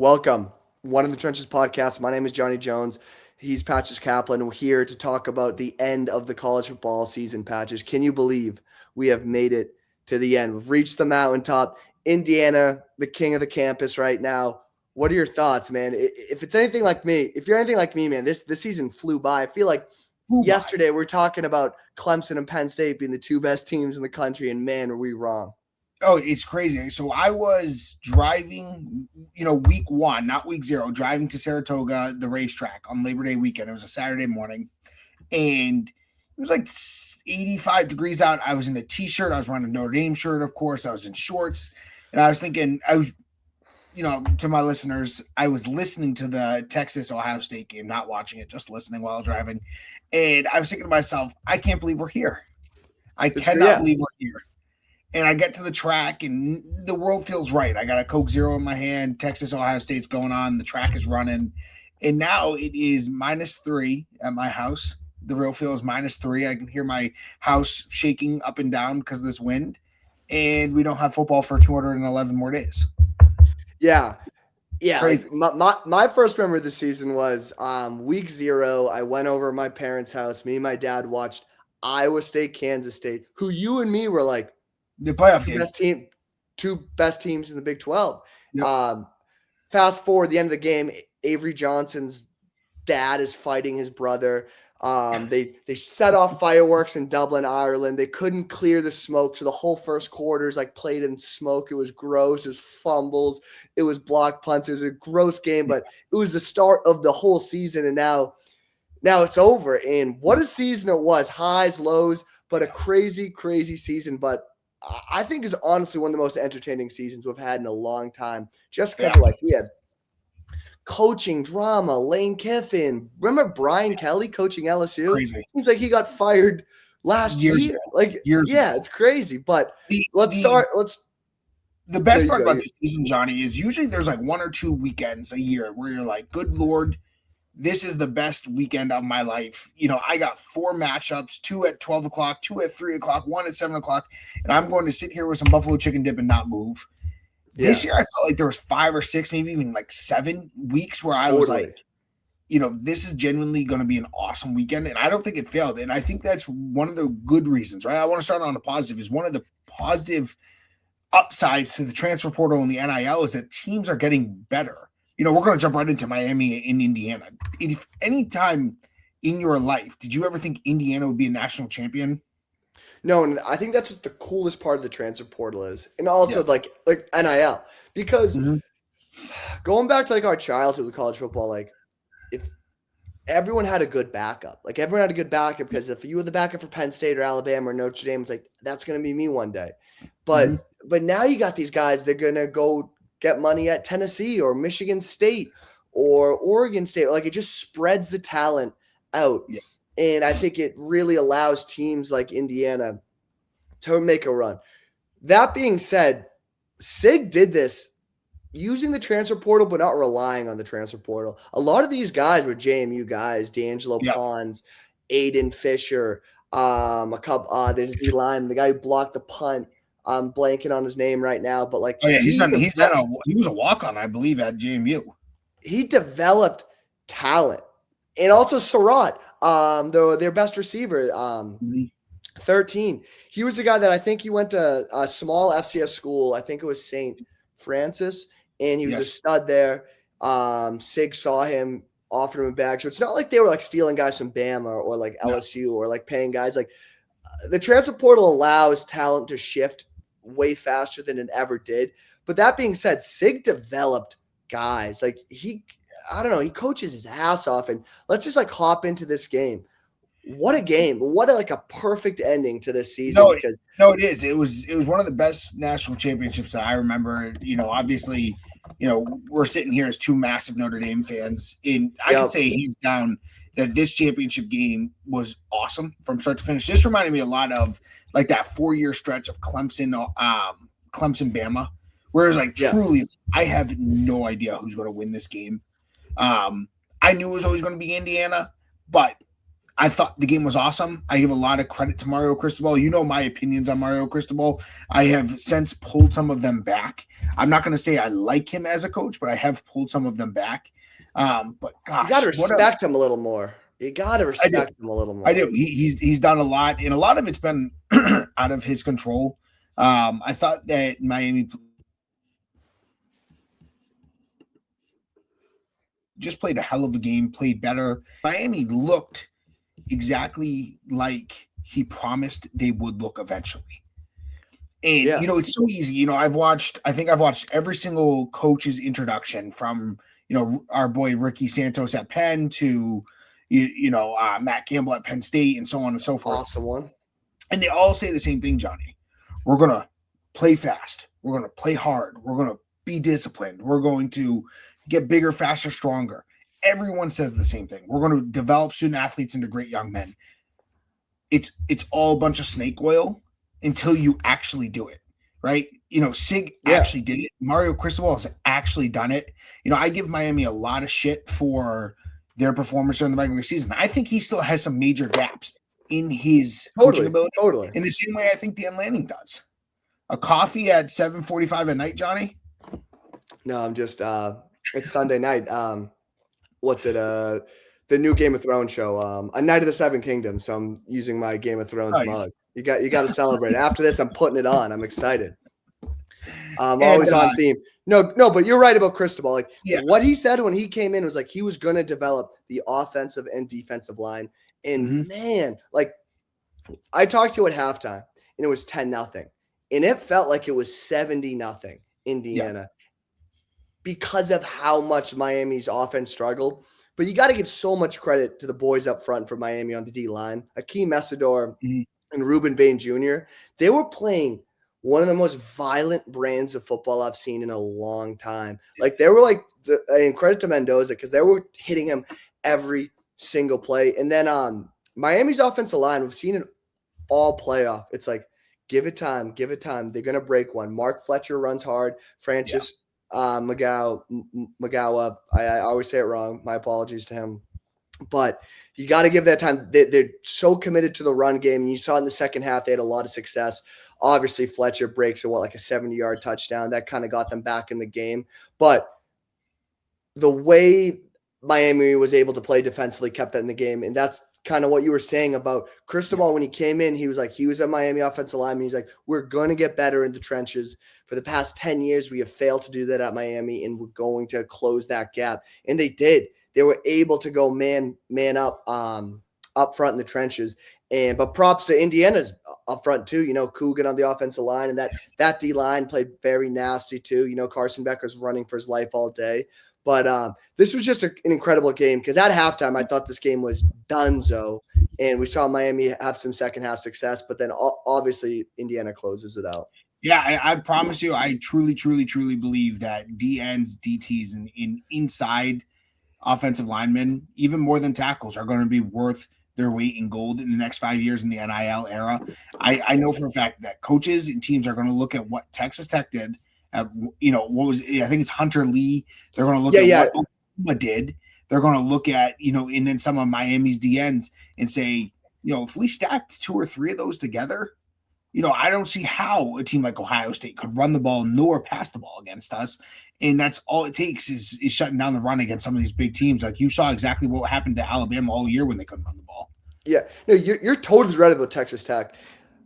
Welcome. One in the Trenches podcast. My name is Johnny Jones. He's Patches Kaplan. We're here to talk about the end of the college football season, Patches. Can you believe we have made it to the end? We've reached the mountaintop. Indiana, the king of the campus right now. What are your thoughts, man? If it's anything like me, if you're anything like me, man, this season flew by. I feel like yesterday we were talking about Clemson and Penn State being the two best teams in the country, and man, were we wrong. Oh, it's crazy. So I was driving, week one, not week zero, driving to Saratoga, the racetrack on Labor Day weekend. It was a Saturday morning, and it was like 85 degrees out. I was in a T-shirt. I was wearing a Notre Dame shirt, of course. I was in shorts, and I was thinking, to my listeners, I was listening to the Texas-Ohio State game, not watching it, just listening while driving, and I was thinking to myself, I can't believe we're here. I cannot believe we're here. And I get to the track, and the world feels right. I got a Coke Zero in my hand. Texas, Ohio State's going on. The track is running. And now it is -3 at my house. The real feel is -3. I can hear my house shaking up and down because of this wind. And we don't have football for 211 more days. Yeah. Yeah. Crazy. My first memory of the season was week 0. I went over to my parents' house. Me and my dad watched Iowa State, Kansas State, who you and me were like, the playoff game. Two best teams in the Big 12. Yep. Fast forward the end of the game, Avery Johnson's dad is fighting his brother. They set off fireworks in Dublin, Ireland. They couldn't clear the smoke, so the whole first quarter is like played in smoke. It was gross. It was fumbles. It was block punts. It was a gross game, but it was the start of the whole season, and now it's over. And what a season it was. Highs, lows, but a crazy, crazy season. But I think is honestly one of the most entertaining seasons we've had in a long time. Just because we had coaching drama, Lane Kiffin. Remember Brian Kelly coaching LSU? Crazy. Seems like he got fired last year. It's crazy. But the best part about this season, Johnny, is usually there's like 1 or 2 weekends a year where you're like, good Lord, this is the best weekend of my life. I got 4 matchups, 2 at 12 o'clock, 2 at 3 o'clock, 1 at 7 o'clock, and I'm going to sit here with some buffalo chicken dip and not move. Yeah. This year, I felt like there was 5 or 6, maybe even like 7 weeks where I was like, this is genuinely going to be an awesome weekend, and I don't think it failed. And I think that's one of the good reasons, right? I want to start on a positive. Is one of the positive upsides to the transfer portal and the NIL is that teams are getting better. We're going to jump right into Miami in Indiana. If any time in your life, did you ever think Indiana would be a national champion? No, and I think that's what the coolest part of the transfer portal is. And also like NIL. Because going back to like our childhood with college football, like if everyone had a good backup. Like everyone had a good backup because if you were the backup for Penn State or Alabama or Notre Dame, it's like that's gonna be me one day. But now you got these guys, they're gonna go get money at Tennessee or Michigan State or Oregon State. Like it just spreads the talent out. Yeah. And I think it really allows teams like Indiana to make a run. That being said, SIG did this using the transfer portal, but not relying on the transfer portal. A lot of these guys were JMU guys, D'Angelo Pons, Aiden Fisher, a couple, there's D Line, the guy who blocked the punt. I'm blanking on his name right now, but like, he was a walk-on, I believe, at JMU. He developed talent, and also Surratt, their best receiver, 13. He was the guy that I think he went to a small FCS school. I think it was St. Francis, and he was a stud there. SIG saw him, offered him a bag. So it's not like they were like stealing guys from Bama or like LSU or like paying guys. Like the transfer portal allows talent to shift way faster than it ever did. But that being said, SIG developed guys. Like he coaches his ass off. And let's just like hop into this game. What a game. What a perfect ending to this season. No, it is. It was one of the best national championships that I remember. Obviously, we're sitting here as 2 massive Notre Dame fans. And I can say hands down that this championship game was awesome from start to finish. This reminded me a lot of like that 4-year stretch of Clemson, Bama, whereas truly, I have no idea who's going to win this game. I knew it was always going to be Indiana, but I thought the game was awesome. I give a lot of credit to Mario Cristobal. You know my opinions on Mario Cristobal. I have since pulled some of them back. I'm not going to say I like him as a coach, but I have pulled some of them back. But gosh, you got to respect him a little more. You got to respect him a little more. I do. He's done a lot, and a lot of it's been out of his control. I thought that Miami just played a hell of a game, played better. Miami looked exactly like he promised they would look eventually. And, it's so easy. I think I've watched every single coach's introduction from, our boy Ricky Santos at Penn to, Matt Campbell at Penn State and so on and so forth. Awesome one. And they all say the same thing, Johnny. We're going to play fast. We're going to play hard. We're going to be disciplined. We're going to get bigger, faster, stronger. Everyone says the same thing. We're going to develop student athletes into great young men. It's all a bunch of snake oil until you actually do it, right? Sig actually did it. Mario Cristobal has actually done it. I give Miami a lot of shit for their performance during the regular season. I think he still has some major gaps in his coaching ability. Totally. In the same way I think Dan Lanning does. A coffee at 7:45 at night, Johnny? No, I'm just it's Sunday night. What's it? The new Game of Thrones show, A Night of the Seven Kingdoms. So I'm using my Game of Thrones mug. You got to celebrate. After this, I'm putting it on. I'm excited. Always on theme. No, but you're right about Cristobal. Like what he said when he came in was like he was going to develop the offensive and defensive line. And man, like I talked to you at halftime, and it was 10-0, and it felt like it was 70-0 Indiana because of how much Miami's offense struggled. But you got to give so much credit to the boys up front for Miami on the D line, Akeem Messidor and Ruben Bain Jr. They were playing one of the most violent brands of football I've seen in a long time. Like they were and credit to Mendoza because they were hitting him every single play. And then Miami's offensive line, we've seen it all playoff. It's like, give it time. They're going to break one. Mark Fletcher runs hard. Francis Magawa. I always say it wrong. My apologies to him. But you got to give that time. They're so committed to the run game. And you saw in the second half, they had a lot of success. Obviously, Fletcher breaks a 70-yard touchdown. That kind of got them back in the game. But the way Miami was able to play defensively kept that in the game. And that's kind of what you were saying about Cristobal. When he came in, he was a Miami offensive lineman. He's like, we're going to get better in the trenches. For the past 10 years, we have failed to do that at Miami, and we're going to close that gap. And they did. They were able to go man up front in the trenches. But props to Indiana's up front too. Coogan on the offensive line, and that D line played very nasty too. Carson Becker's running for his life all day. But this was just an incredible game because at halftime I thought this game was donezo, and we saw Miami have some second half success. But then obviously Indiana closes it out. Yeah, I promise you, I truly, truly, truly believe that DNs, DTs, and inside offensive linemen, even more than tackles, are going to be worth their weight in gold in the next 5 years in the NIL era. I know for a fact that coaches and teams are going to look at what Texas Tech did. I think it's Hunter Lee. They're going to look at what Oklahoma did. They're going to look at, and then some of Miami's DNs and say, if we stacked 2 or 3 of those together, I don't see how a team like Ohio State could run the ball nor pass the ball against us. And that's all it takes is shutting down the run against some of these big teams. Like you saw exactly what happened to Alabama all year when they couldn't run the ball. Yeah, no, you're totally right about Texas Tech.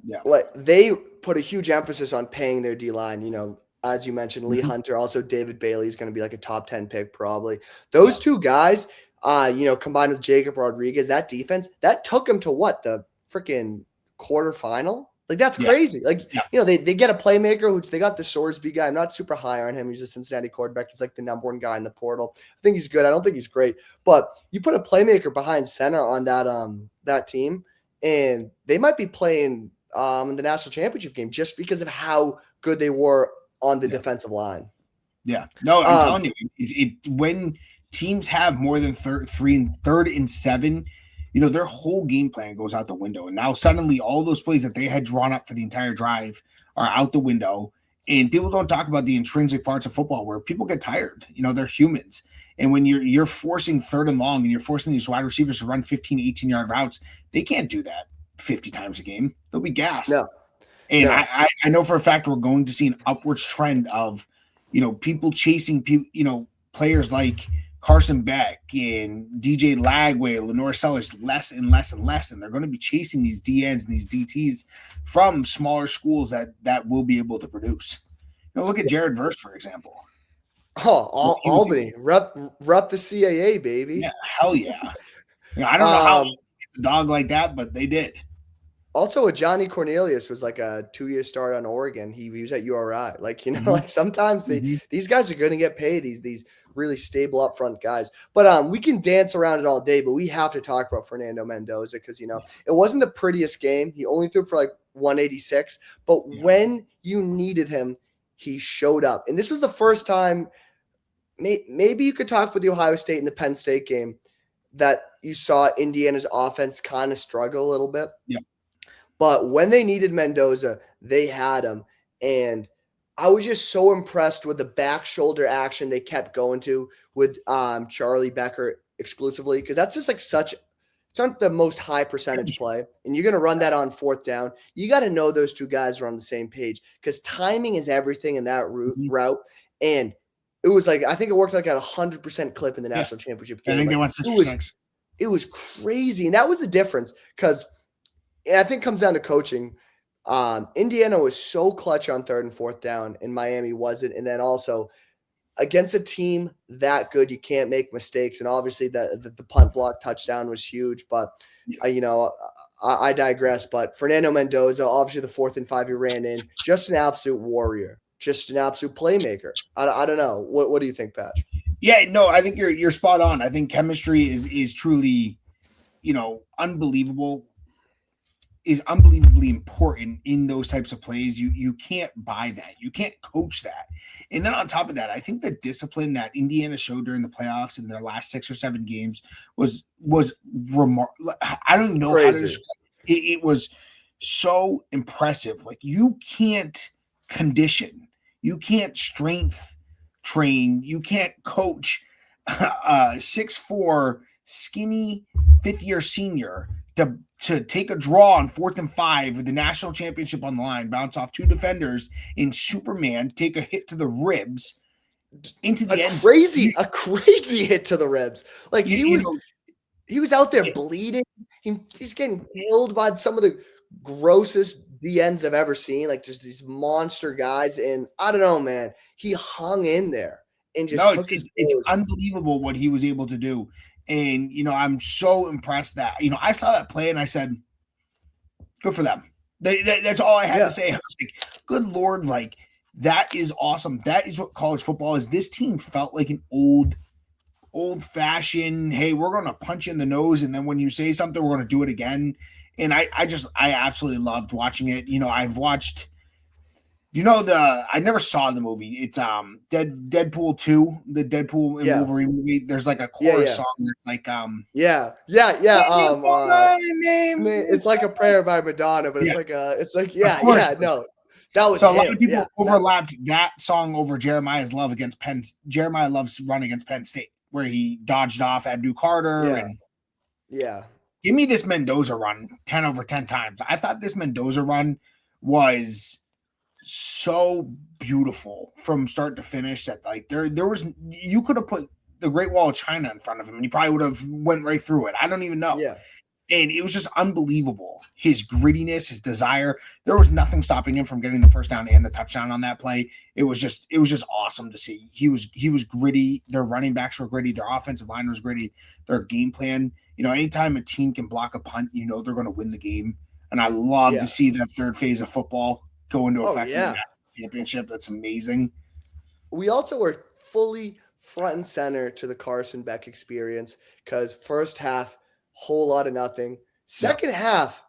Yeah, like they put a huge emphasis on paying their D line. As you mentioned, Lee Hunter, also David Bailey is going to be like a top 10 pick probably. Those two guys, combined with Jacob Rodriguez, that defense that took them to the freaking quarterfinal. Like that's crazy. They get a playmaker which they got the Sorsby guy. I'm not super high on him. He's a Cincinnati quarterback. He's like the number 1 guy in the portal. I think he's good. I don't think he's great, but you put a playmaker behind center on that team, and they might be playing in the national championship game just because of how good they were on the defensive line. Yeah, no, I'm telling you, when teams have more than third and 7. Their whole game plan goes out the window. And now suddenly all those plays that they had drawn up for the entire drive are out the window. And people don't talk about the intrinsic parts of football where people get tired. They're humans. And when you're forcing 3rd and long and you're forcing these wide receivers to run 15, 18-yard routes, they can't do that 50 times a game. They'll be gassed. No. And I know for a fact we're going to see an upwards trend of, people chasing players like Carson Beck and DJ Lagway, Lenore Sellers less and less and less. And they're going to be chasing these DNs and these DTs from smaller schools that will be able to produce. Look at Jared Verse, for example. Oh, Albany, rep the CAA, baby. Yeah, hell yeah. I don't know how it's a dog like that, but they did. Also, Johnny Cornelius was like a 2-year start on Oregon. He was at URI. Like sometimes these guys are going to get paid. These really stable upfront guys. But we can dance around it all day. But we have to talk about Fernando Mendoza because it wasn't the prettiest game. He only threw for like 186. But when you needed him, he showed up. And this was the first time. Maybe you could talk with the Ohio State and the Penn State game that you saw Indiana's offense kind of struggle a little bit. Yeah. But when they needed Mendoza, they had him. And I was just so impressed with the back shoulder action they kept going to with Charlie Becker exclusively because that's just like it's not the most high percentage play. And you're going to run that on 4th down. You got to know those two guys are on the same page because timing is everything in that route. And it was like, I think it worked like at 100% clip in the national championship game. I think they went 6-6. It was crazy. And that was the difference because I think it comes down to coaching. Indiana was so clutch on 3rd and 4th down and Miami wasn't. And then also against a team that good, you can't make mistakes. And obviously the punt block touchdown was huge, but I digress. But Fernando Mendoza, obviously the 4th and 5 he ran in, just an absolute warrior. Just an absolute playmaker. I don't know. What do you think, Patch? Yeah, no, I think you're spot on. I think chemistry is truly, unbelievable. Is unbelievably important in those types of plays. You can't buy that. You can't coach that. And then on top of that, I think the discipline that Indiana showed during the playoffs in their last 6 or 7 games was remarkable. I don't know how to describe it. It was so impressive. Like you can't condition. You can't strength train. You can't coach a 6'4" skinny 5th-year senior to take a draw on 4th and 5 with the national championship on the line, bounce off 2 defenders in Superman, take a hit to the ribs into the end. A crazy hit to the ribs. Like he was out there bleeding. He's getting killed by some of the grossest DNs I've ever seen, like just these monster guys. And I don't know, man, he hung in there and just it's unbelievable what he was able to do. And, I'm so impressed that, I saw that play and I said, good for them. That's all I had to say. I was like, good Lord, like that is awesome. That is what college football is. This team felt like an old fashioned, hey, we're going to punch you in the nose. And then when you say something, we're going to do it again. And I absolutely loved watching it. I've watched, I never saw the movie. It's Deadpool 2, the Deadpool and Wolverine movie. There's like a chorus song that's like it's like a prayer by Madonna, but that was so. A lot of people overlapped that song over Jeremiah Love's run against Penn State, where he dodged off Abdul Carter Give me this Mendoza run 10 over 10 times. I thought this Mendoza run was so beautiful from start to finish that like there was, you could have put the Great Wall of China in front of him and he probably would have went right through it. I don't even know. Yeah. And it was just unbelievable. His grittiness, his desire. There was nothing stopping him from getting the first down and the touchdown on that play. It was just awesome to see. He was gritty. Their running backs were gritty. Their offensive line was gritty. Their game plan. Anytime a team can block a punt, they're going to win the game. And I love to see that third phase of football go into effect in that championship. That's amazing. We also were fully front and center to the Carson Beck experience because first half, whole lot of nothing. Second half,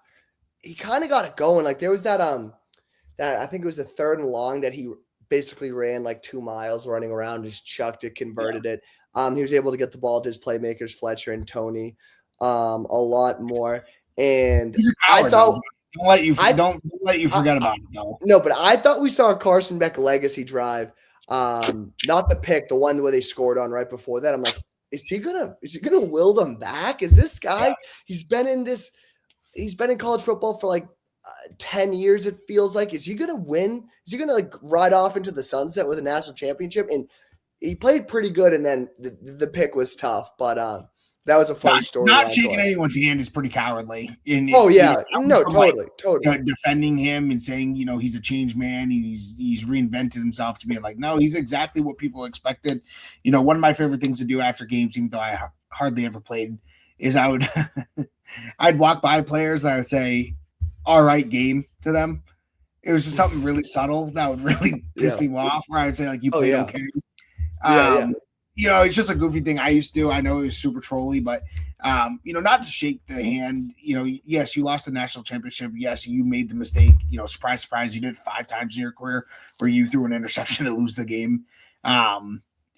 he kind of got it going. Like there was that I think it was the 3rd and long that he basically ran like 2 miles running around, just chucked it, converted it. He was able to get the ball to his playmakers, Fletcher and Tony, a lot more. And he's a coward, Don't let you forget about it though. No, but I thought we saw a Carson Beck legacy drive. Not the pick, the one where they scored on right before that. I'm like, is he gonna will them back? Is this guy? He's been in college football for like 10 years, it feels like. Is he gonna win? Is he gonna like ride off into the sunset with a national championship? And he played pretty good, and then the pick was tough, but that was a fun story. Not shaking anyone's hand is pretty cowardly. Totally. Defending him and saying, he's a changed man and he's reinvented himself to be like, no, he's exactly what people expected. One of my favorite things to do after games, even though I hardly ever played, is I'd walk by players and I would say, all right, game to them. It was just something really subtle that would really piss me off, where I would say, like, you played okay. It's just a goofy thing I used to do. I know it was super trolly, but not to shake the hand. Yes, you lost the national championship. Yes, you made the mistake. Surprise, surprise, you did it 5 times in your career where you threw an interception to lose the game.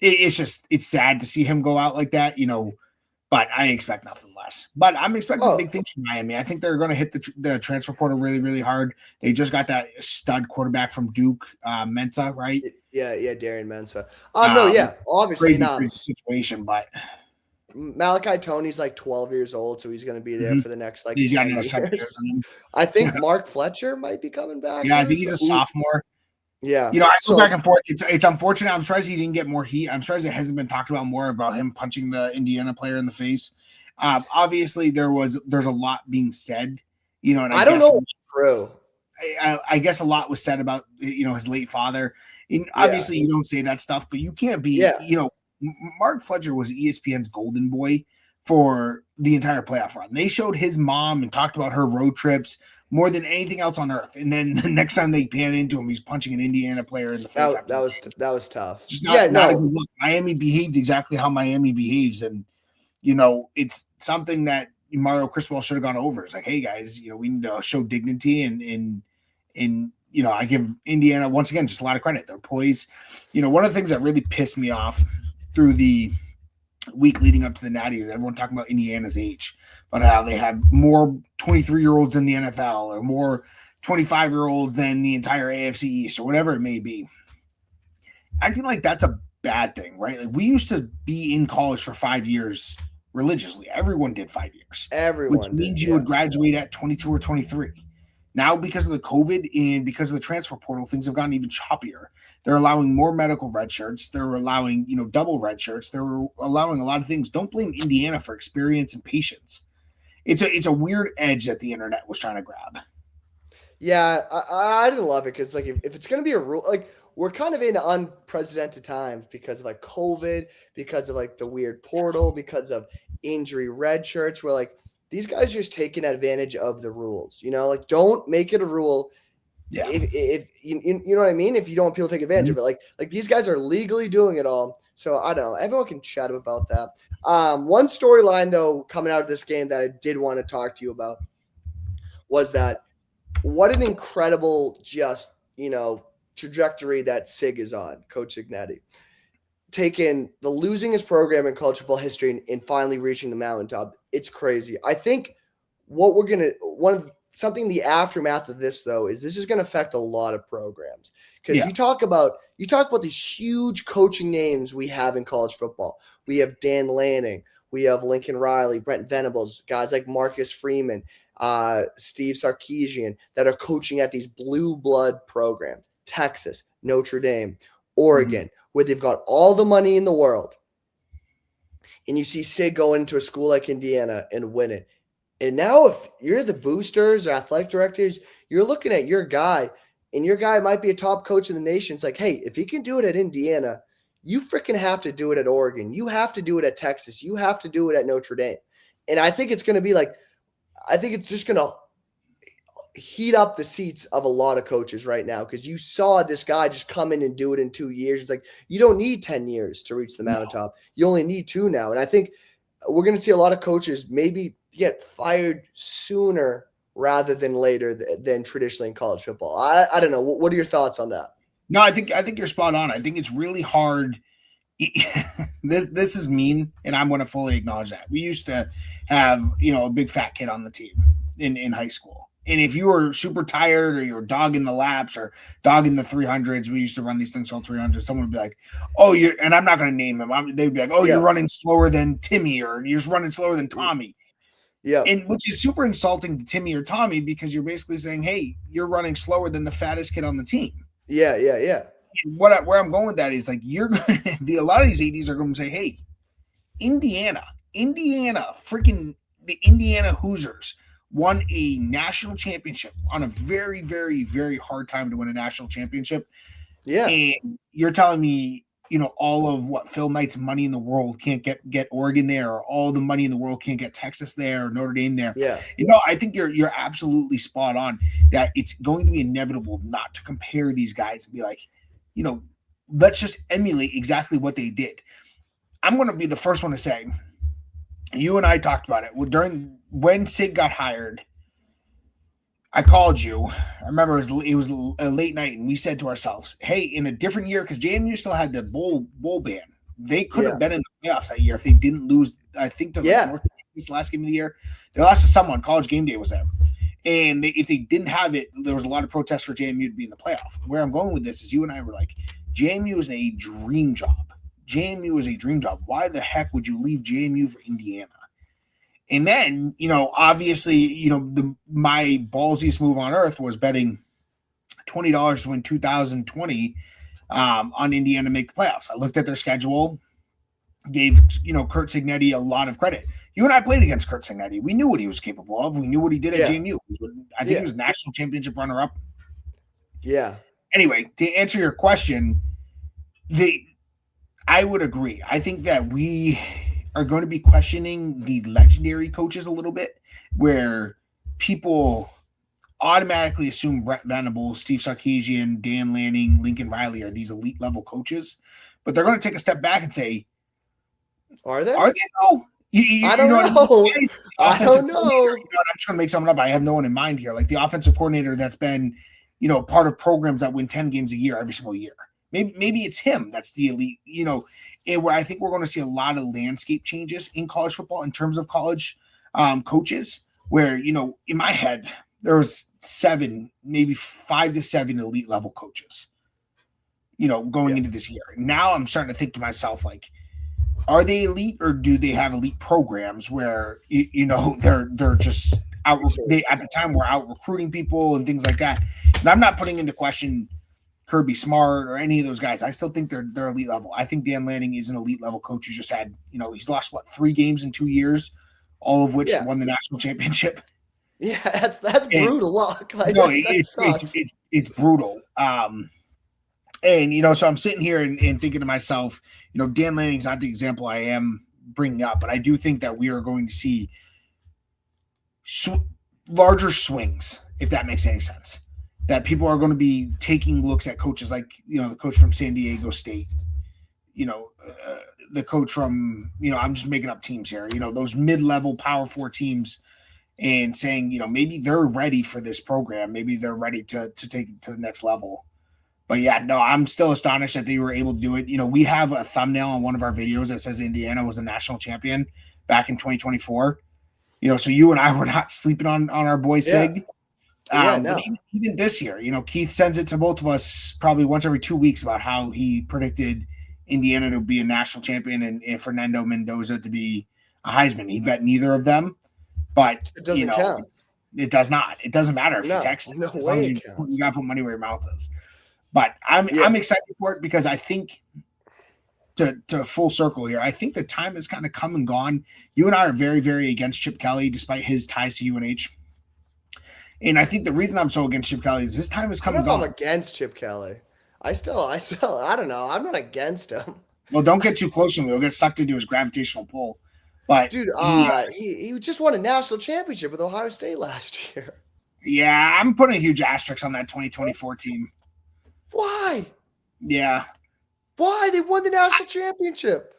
It's sad to see him go out like that. But I expect nothing less. But I'm expecting big things from Miami. I think they're going to hit the transfer portal really, really hard. They just got that stud quarterback from Duke, Mensa, right? Yeah, Darian Mensa. Obviously crazy situation, but Malachi Tony's like 12 years old, so he's going to be there for the next he's got another 7 years. I think Mark Fletcher might be coming back. Yeah, I think he's a sophomore. Yeah. I go back and forth. It's unfortunate. I'm surprised he didn't get more heat. I'm surprised it hasn't been talked about more about him punching the Indiana player in the face. Obviously there's a lot being said, and I don't know. True. I guess a lot was said about, his late father. And obviously you don't say that stuff, but you can't be, Mark Fletcher was ESPN's golden boy for the entire playoff run. They showed his mom and talked about her road trips more than anything else on earth. And then the next time they pan into him, he's punching an Indiana player in the face. That was tough. Not a good look. Miami behaved exactly how Miami behaves. And, it's something that Mario Cristobal should have gone over. It's like, hey guys, we need to show dignity and I give Indiana once again, just a lot of credit. They're poised. One of the things that really pissed me off through the week leading up to the Natty is everyone talking about Indiana's age, but how they have more 23-year-olds in the NFL or more 25-year-olds than the entire AFC East or whatever it may be. Acting like that's a bad thing, right? Like, we used to be in college for 5 years religiously. Everyone did 5 years. Which means you would graduate at 22 or 23. Now, because of the COVID and because of the transfer portal, things have gotten even choppier. They're allowing more medical red shirts. They're allowing, double red shirts. They're allowing a lot of things. Don't blame Indiana for experience and patience. It's a weird edge that the internet was trying to grab. Yeah, I didn't love it because, like, if it's going to be a rule, like, we're kind of in unprecedented times because of, like, COVID, because of, like, the weird portal, because of injury red shirts. We're like, these guys are just taking advantage of the rules, like, don't make it a rule. Yeah. If you know what I mean? If you don't want people to take advantage of it, like these guys are legally doing it all. So I don't know. Everyone can chat about that. One storyline though, coming out of this game that I did want to talk to you about was that what an incredible trajectory that Sig is on, Coach Cignetti. Taking the losingest program in college football history and finally reaching the mountaintop. It's crazy. I think something in the aftermath of this though is this is going to affect a lot of programs because you talk about these huge coaching names we have in college football. We have Dan Lanning, we have Lincoln Riley, Brent Venables, guys like Marcus Freeman, Steve Sarkisian that are coaching at these blue blood programs, Texas, Notre Dame, Oregon, where they've got all the money in the world. And you see Sig go into a school like Indiana and win it. And now if you're the boosters or athletic directors, you're looking at your guy, and your guy might be a top coach in the nation. It's like, hey, if he can do it at Indiana, you freaking have to do it at Oregon. You have to do it at Texas. You have to do it at Notre Dame. And I think it's going to be like, I think it's just going to heat up the seats of a lot of coaches right now because you saw this guy just come in and do it in 2 years. It's like, you don't need 10 years to reach the mountaintop. You only need 2 now. And I think we're going to see a lot of coaches maybe get fired sooner rather than later than traditionally in college football. I don't know. What are your thoughts on that? No, I think you're spot on. I think it's really hard. This is mean, and I'm going to fully acknowledge that. We used to have, a big fat kid on the team in high school. And if you were super tired or you were dogging the laps or dogging the 300s, we used to run these things called 300s. Someone would be like, "Oh, and I'm not going to name him. They'd be like, "Oh, you're running slower than Timmy, or you're just running slower than Tommy." Yeah, and which is super insulting to Timmy or Tommy because you're basically saying, "Hey, you're running slower than the fattest kid on the team." Yeah. And where I'm going with that is like a lot of these 80s are going to say, "Hey, Indiana, freaking the Indiana Hoosiers won a national championship on a very, very, very hard time to win a national championship." Yeah. And you're telling me, all of what Phil Knight's money in the world can't get Oregon there, or all the money in the world can't get Texas there, or Notre Dame there. Yeah. I think you're absolutely spot on that it's going to be inevitable not to compare these guys and be like, let's just emulate exactly what they did. I'm going to be the first one to say, you and I talked about it when Sid got hired. I called you. I remember it was a late night, and we said to ourselves, "Hey, in a different year, because JMU still had the bowl ban, they could have been in the playoffs that year if they didn't lose. I think this last game of the year, they lost to someone. College Game Day was there, and if they didn't have it, there was a lot of protests for JMU to be in the playoff. Where I'm going with this is, you and I were like, JMU is a dream job. JMU is a dream job. Why the heck would you leave JMU for Indiana?" And then, obviously, my ballsiest move on earth was betting $20 to win 2020 on Indiana to make the playoffs. I looked at their schedule, gave, Curt Cignetti a lot of credit. You and I played against Curt Cignetti. We knew what he was capable of. We knew what he did at JMU. I think he was a national championship runner-up. Yeah. Anyway, to answer your question, I would agree. I think that we are going to be questioning the legendary coaches a little bit, where people automatically assume Brent Venables, Steve Sarkisian, Dan Lanning, Lincoln Riley are these elite level coaches, but they're going to take a step back and say, "Are they? Are they? No, I don't know. I don't know. I'm just going to make something up. I have no one in mind here. Like the offensive coordinator that's been, part of programs that win 10 games a year every single year. Maybe it's him that's the elite, and where I think we're going to see a lot of landscape changes in college football in terms of college coaches, where, in my head, there was 7, maybe 5 to 7 elite level coaches, going into this year. Now I'm starting to think to myself, like, are they elite, or do they have elite programs where, they're just out, they at the time were out recruiting people and things like that. And I'm not putting into question Kirby Smart or any of those guys. I still think they're elite level. I think Dan Lanning is an elite level coach who just had, he's lost 3 games in 2 years, all of which won the national championship. Yeah, that's brutal luck. Like, no, it's brutal. And so I'm sitting here and thinking to myself, Dan Lanning's not the example I am bringing up, but I do think that we are going to see larger swings, if that makes any sense. That people are going to be taking looks at coaches like, the coach from San Diego State, the coach from, I'm just making up teams here, those mid-level Power 4 teams, and saying, maybe they're ready for this program. Maybe they're ready to take it to the next level. But yeah, no, I'm still astonished that they were able to do it. We have a thumbnail on one of our videos that says Indiana was a national champion back in 2024. So you and I were not sleeping on our boy Sig. No. But even this year, Keith sends it to both of us probably once every 2 weeks about how he predicted Indiana to be a national champion and Fernando Mendoza to be a Heisman. He bet neither of them, but it doesn't count. It does not. It doesn't matter if you text. No way it counts. You got to put money where your mouth is. But I'm excited for it because I think to full circle here, I think the time has kind of come and gone. You and I are very, very against Chip Kelly, despite his ties to UNH. And I think the reason I'm so against Chip Kelly is his time has come and gone. I'm against Chip Kelly. I don't know. I'm not against him. Well, don't get too close to him. You'll get sucked into his gravitational pull. But dude, he just won a national championship with Ohio State last year. Yeah, I'm putting a huge asterisk on that 2024 team. Why? Yeah. Why? They won the national championship.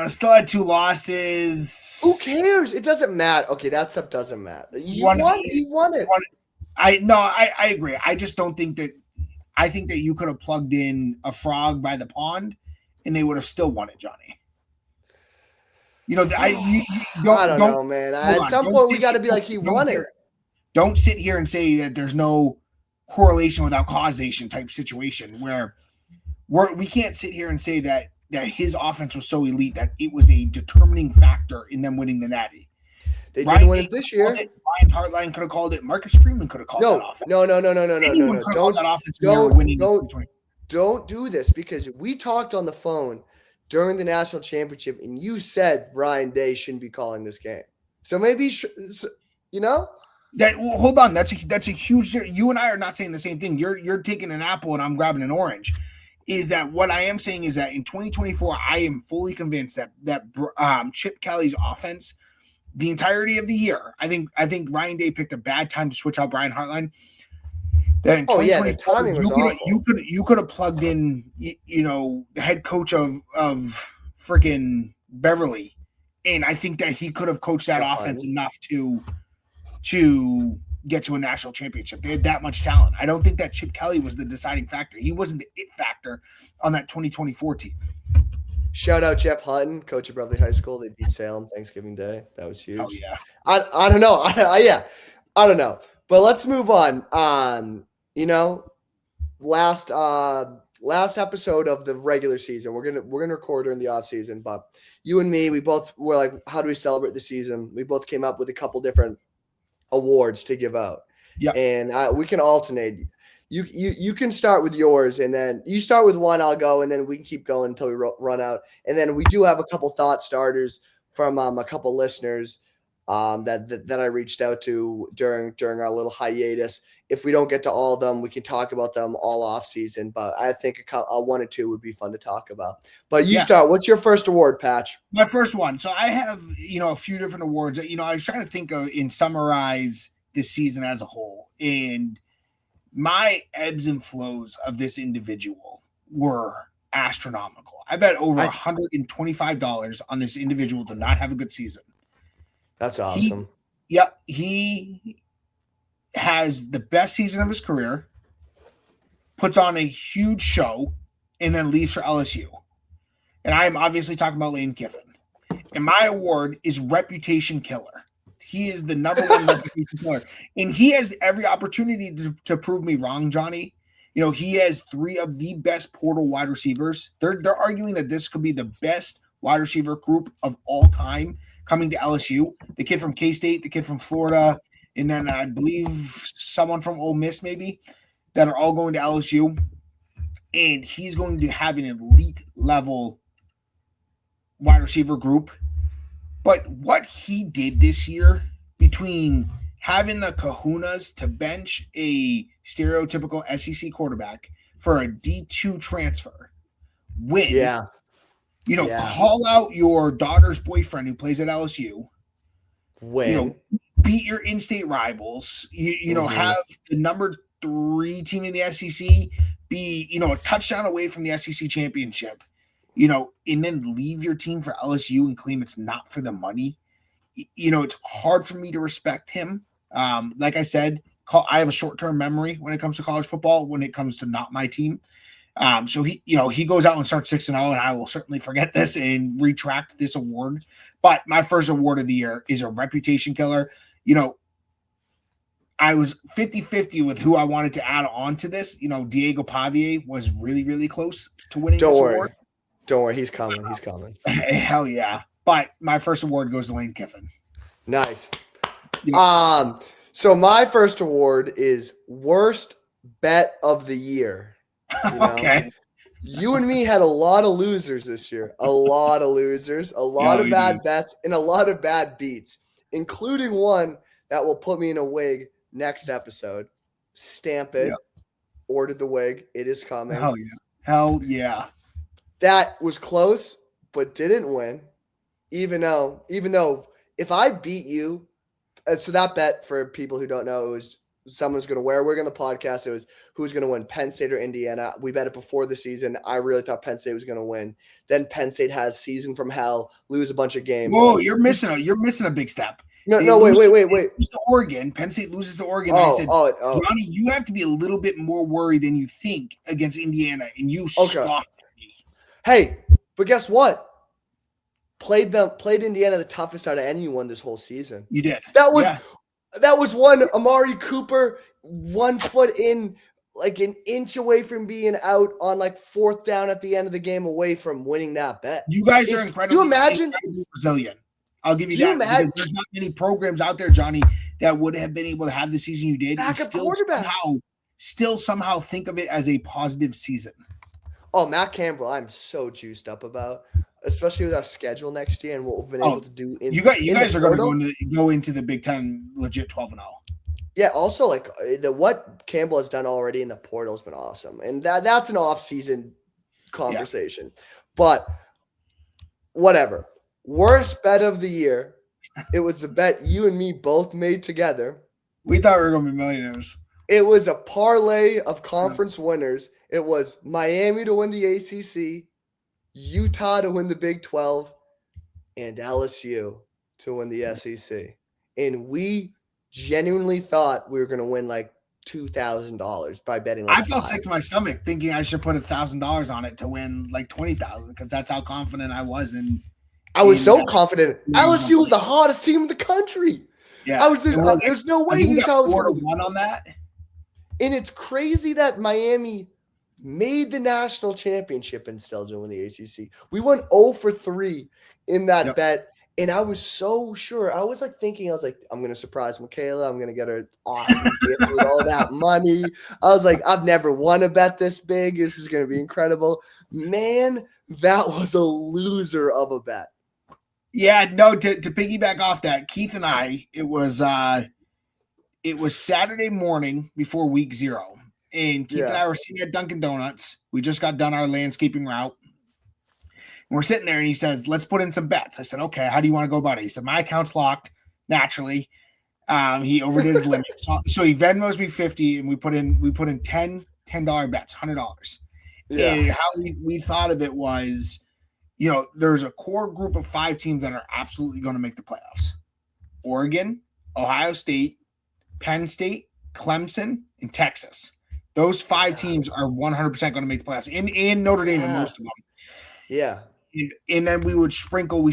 Still had 2 losses. Who cares? It doesn't matter. Okay, that stuff doesn't matter. He won it. I agree. I just don't think that – I think that you could have plugged in a frog by the pond and they would have still won it, Johnny. I don't know, man. At some point, we got to be like, he won it. Don't sit here and say that there's no correlation without causation type situation where we can't sit here and say that his offense was so elite that it was a determining factor in them winning the Natty. They didn't win it this year. Ryan Hartline could have called it. Marcus Freeman could have called that offense. No. Don't do this, because we talked on the phone during the national championship, and you said Ryan Day shouldn't be calling this game. So maybe, hold on. That's a huge. You and I are not saying the same thing. You're taking an apple and I'm grabbing an orange. Is that what I am saying? Is that in 2024, I am fully convinced that Chip Kelly's offense, the entirety of the year, I think Ryan Day picked a bad time to switch out Brian Hartline. That in 2024, the timing was awful. You could have plugged in, the head coach of freaking Beverly, and I think that he could have coached that offense enough to get to a national championship. They had that much talent. I don't think that Chip Kelly was the deciding factor. He wasn't the it factor on that 2024 team. Shout out Jeff Hutton, coach of Beverly High School. They beat Salem Thanksgiving Day. That was huge. Oh yeah. I don't know. I don't know. But let's move on. Last episode of the regular season, we're gonna record during the off season. But you and me, we both were like, how do we celebrate the season? We both came up with a couple different awards to give out. Yeah. And we can alternate. You can start with yours, and then you start with one, I'll go, and then we can keep going until we run out. And then we do have a couple thought starters from a couple listeners that I reached out to during our little hiatus. If we don't get to all of them, we can talk about them all off season. But I think a one or two would be fun to talk about. But you start. What's your first award, Patch? My first one. So I have a few different awards. I was trying to think of and summarize this season as a whole, and my ebbs and flows of this individual were astronomical. I bet over $125 on this individual to not have a good season. That's awesome. He has the best season of his career, puts on a huge show, and then leaves for LSU. And I am obviously talking about Lane Kiffin. And my award is Reputation Killer. He is the number one reputation killer. And he has every opportunity to prove me wrong, Johnny. He has three of the best portal wide receivers. They're arguing that this could be the best wide receiver group of all time coming to LSU. The kid from K-State, the kid from Florida, and then I believe someone from Ole Miss maybe, that are all going to LSU. And he's going to have an elite level wide receiver group. But what he did this year, between having the kahunas to bench a stereotypical SEC quarterback for a D2 transfer, call out your daughter's boyfriend who plays at LSU, beat your in-state rivals, have the number 3 team in the SEC be, a touchdown away from the SEC championship, and then leave your team for LSU and claim it's not for the money. It's hard for me to respect him. Like I said, I have a short-term memory when it comes to college football, when it comes to not my team. So he goes out and starts 6-0, and I will certainly forget this and retract this award. But my first award of the year is a Reputation Killer. I was 50-50 with who I wanted to add on to this. Diego Pavie was really, really close to winning this award. Don't worry, he's coming. Hell yeah. But my first award goes to Lane Kiffin. Nice. So my first award is Worst Bet of the Year. Okay. You and me had a lot of losers this year. A lot of bad bets, and a lot of bad beats, including one that will put me in a wig next episode. Stamp it. Yep. Ordered the wig. It is coming. Hell yeah. That was close, but didn't win. Even though if I beat you, so that bet, for people who don't know, it was someone's going to wear a wig on the podcast. It was who's going to win, Penn State or Indiana. We bet it before the season. I really thought Penn State was going to win. Then Penn State has season from hell, lose a bunch of games. Whoa, you're missing a big step. No, wait. To Oregon. Penn State loses to Oregon. I said, Johnny, you have to be a little bit more worried than you think against Indiana, and you scoffed at me. Hey, but guess what? Played Indiana the toughest out of anyone this whole season. You did. That was That was one Amari Cooper, 1 foot in, like an inch away from being out on like 4th down at the end of the game, away from winning that bet. You guys are incredibly resilient. I'll give you that, because there's not many programs out there, Johnny, that would have been able to have the season you did and still somehow think of it as a positive season. Oh, Matt Campbell, I'm so juiced up about, especially with our schedule next year and what we've been able to do. You guys are going to go into the Big Ten legit 12-0. Yeah. Also, like what Campbell has done already in the portal has been awesome, and that's an off-season conversation. Yeah. But whatever. Worst bet of the year. It was a bet you and me both made together. We thought we were going to be millionaires. It was a parlay of conference winners. It was Miami to win the ACC, Utah to win the Big 12, and LSU to win the SEC. And we genuinely thought we were going to win like $2,000 by betting. Like I felt sick to my stomach thinking I should put $1,000 on it to win like $20,000, because that's how confident I was in. I was so confident. LSU was the hottest team in the country. Yeah, there's no way Utah was going to win on that. And it's crazy that Miami made the national championship and still didn't win the ACC. We went 0-for-3 in that bet. And I was so sure. I was like thinking, I'm going to surprise Michaela. I'm going to get her awesome gift with all that money. I was like, I've never won a bet this big. This is going to be incredible. Man, that was a loser of a bet. Yeah, no, to piggyback off that, Keith and I, it was Saturday morning before week 0. And Keith and I were sitting at Dunkin' Donuts. We just got done our landscaping route. And we're sitting there, and he says, let's put in some bets. I said, okay, how do you want to go about it? He said, my account's locked, naturally. He overdid his limit. So he Venmos me 50, and we put in $10 bets, $100. Yeah. And how we thought of it was, there's a core group of 5 teams that are absolutely going to make the playoffs. Oregon, Ohio State, Penn State, Clemson, and Texas. Those 5 teams are 100% going to make the playoffs. In Notre Dame, and most of them. Yeah. And then we sprinkled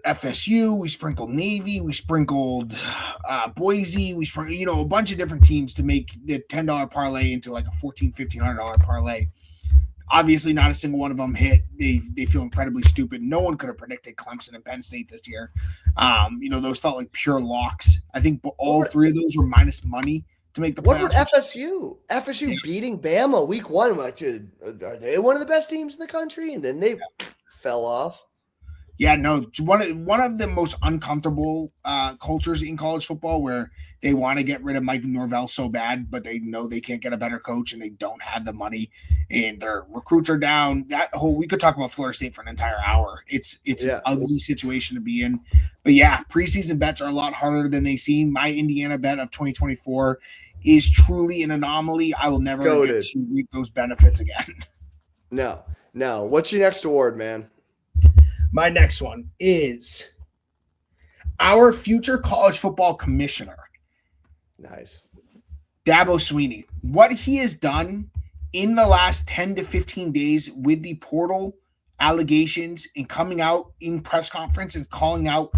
FSU, we sprinkled Navy, we sprinkled Boise, we sprinkled, a bunch of different teams to make the $10 parlay into like a $1,400, $1,500 parlay. Obviously, not a single one of them hit. They feel incredibly stupid. No one could have predicted Clemson and Penn State this year. Those felt like pure locks. I think all 3 of those were minus money to make the playoffs. What about FSU? FSU beating Bama week 1. Like, dude, are they one of the best teams in the country? And then they fell off. Yeah, no, one of the most uncomfortable cultures in college football, where they want to get rid of Mike Norvell so bad, but they know they can't get a better coach and they don't have the money and their recruits are down. We could talk about Florida State for an entire hour. It's an ugly situation to be in. But yeah, preseason bets are a lot harder than they seem. My Indiana bet of 2024 is truly an anomaly. I will never get to reap those benefits again. No. What's your next award, man? My next one is our future college football commissioner. Nice. Dabo Swinney. What he has done in the last 10 to 15 days with the portal allegations and coming out in press conferences, calling out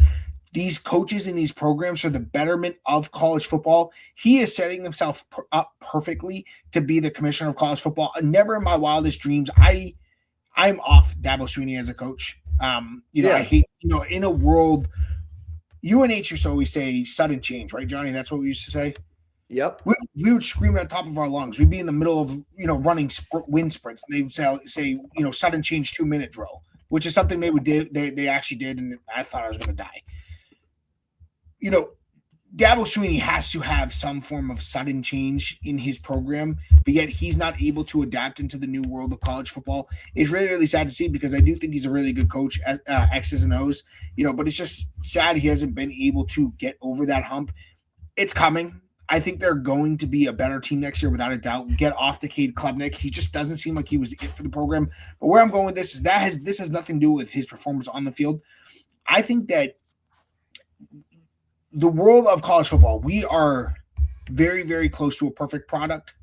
these coaches in these programs for the betterment of college football. He is setting himself up perfectly to be the commissioner of college football. Never in my wildest dreams. I'm off Dabo Swinney as a coach. I hate, in a world, UNH used to always say sudden change, right, Johnny? That's what we used to say. Yep. We would scream at the top of our lungs. We'd be in the middle of, running wind sprints. And they would say, sudden change 2-minute drill, which is something they actually did. And I thought I was going to die. Dabo Swinney has to have some form of sudden change in his program, but yet he's not able to adapt into the new world of college football. It's really, really sad to see, because I do think he's a really good coach at X's and O's, but it's just sad he hasn't been able to get over that hump. It's coming. I think they're going to be a better team next year without a doubt. Get off the Cade Klubnik. He just doesn't seem like he was it for the program. But where I'm going with this is this has nothing to do with his performance on the field. I think that the world of college football, we are very, very close to a perfect product,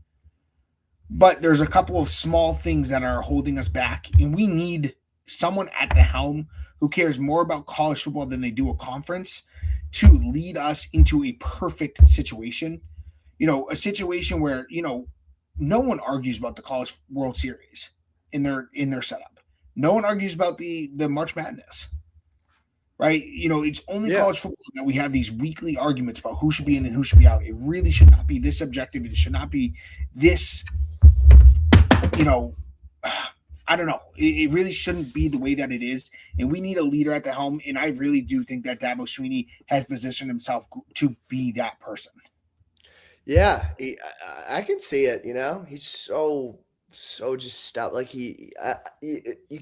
but there's a couple of small things that are holding us back, and we need someone at the helm who cares more about college football than they do a conference to lead us into a perfect situation. A situation where, no one argues about the College World Series in their setup. No one argues about the March Madness, right? It's only college football that we have these weekly arguments about who should be in and who should be out. It really should not be this objective. It should not be this, I don't know. It really shouldn't be the way that it is. And we need a leader at the helm. And I really do think that Dabo Swinney has positioned himself to be that person. Yeah, I can see it. He's so just stuff. Like you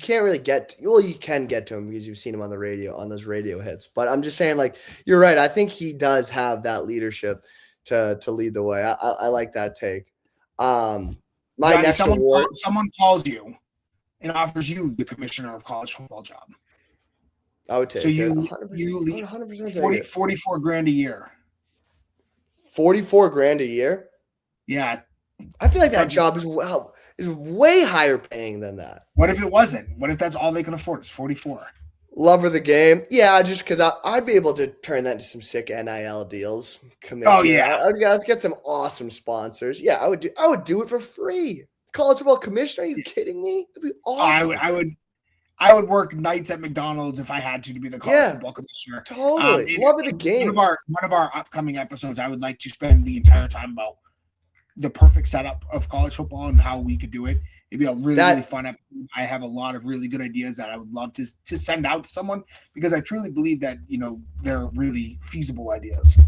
can't really get. Well, you can get to him because you've seen him on the radio on those radio hits. But I'm just saying, like, you're right. I think he does have that leadership to lead the way. I like that take. My Johnny, next award. Someone calls you and offers you the commissioner of college football job. I would take so you it. you leave 44 grand a year. 44 grand a year? Yeah. I feel like that job is way higher paying than that. What if it wasn't? What if that's all they can afford? It's 44. Love of the game. Yeah, just because I'd be able to turn that into some sick NIL deals. Oh, yeah. Let's get some awesome sponsors. Yeah, I would do it for free. College football commissioner? Are you kidding me? That'd be awesome. I would work nights at McDonald's if I had to be the college football commissioner. Totally. Love of the game. One of our upcoming episodes, I would like to spend the entire time about the perfect setup of college football and how we could do it. It'd be a really fun episode. I have a lot of really good ideas that I would love to send out to someone because I truly believe that, they're really feasible ideas.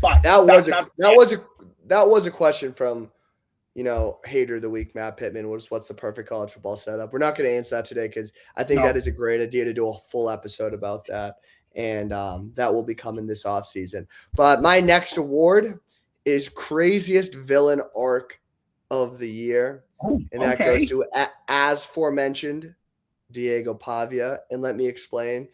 But that was a question from hater of the week, Matt Pittman, what's the perfect college football setup? We're not going to answer that today because I think that is a great idea to do a full episode about that. And that will be coming this offseason. But my next award is craziest villain arc of the year. And that goes to, as aforementioned, Diego Pavia. And let me explain.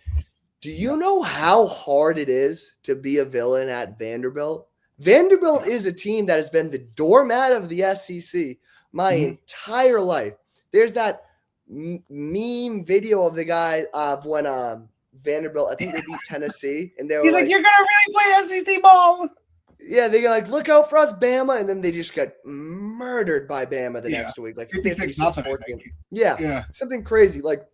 Do you know how hard it is to be a villain at Vanderbilt? Vanderbilt is a team that has been the doormat of the SEC my entire life. There's that meme video of the guy of when Vanderbilt, I think they beat Tennessee, and he's like, "You're gonna really play SEC ball." Yeah, they go like, "Look out for us, Bama," and then they just got murdered by Bama the next week, like 56-14. Yeah, something crazy. Like,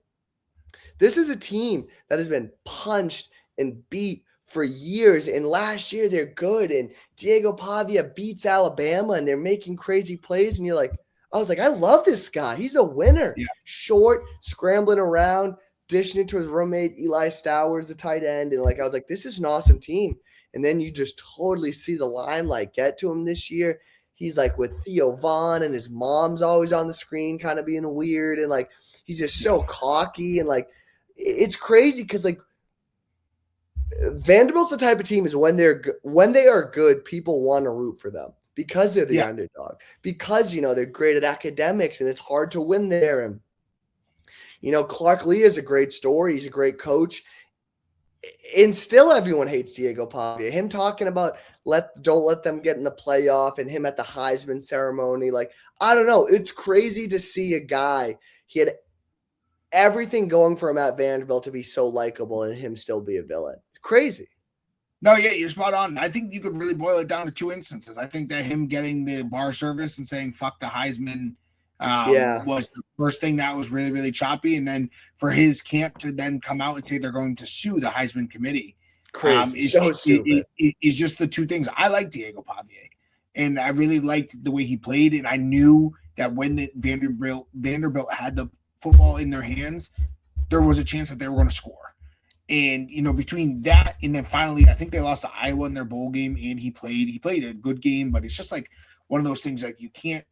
this is a team that has been punched and beat for years, and last year they're good, and Diego Pavia beats Alabama, and they're making crazy plays, and I was like, I love this guy. He's a winner. Yeah. Short, scrambling around, dishing it to his roommate Eli Stowers, the tight end, and I was like, this is an awesome team. And then you just totally see the limelight get to him this year. He's like with Theo Vaughn, and his mom's always on the screen, kind of being weird, and he's just so cocky, and it's crazy because Vanderbilt's the type of team is when they are good, people want to root for them because they're the underdog, because they're great at academics and it's hard to win there. And Clark Lee is a great story. He's a great coach, and still everyone hates Diego Pavia. Him talking about don't let them get in the playoff, and him at the Heisman ceremony. I don't know. It's crazy to see a guy. He had everything going for him at Vanderbilt to be so likable, and him still be a villain. Crazy. No, yeah, you're spot on. I think you could really boil it down to two instances. I think that him getting the bar service and saying "fuck the Heisman" was the first thing that was really, really choppy, and then for his camp to then come out and say they're going to sue the Heisman committee, crazy, so stupid. Is just the two things. I like Diego Pavia, and I really liked the way he played, and I knew that when the Vanderbilt had the football in their hands, there was a chance that they were going to score. And, between that and then finally, I think they lost to Iowa in their bowl game, and he played a good game, but it's just one of those things you can't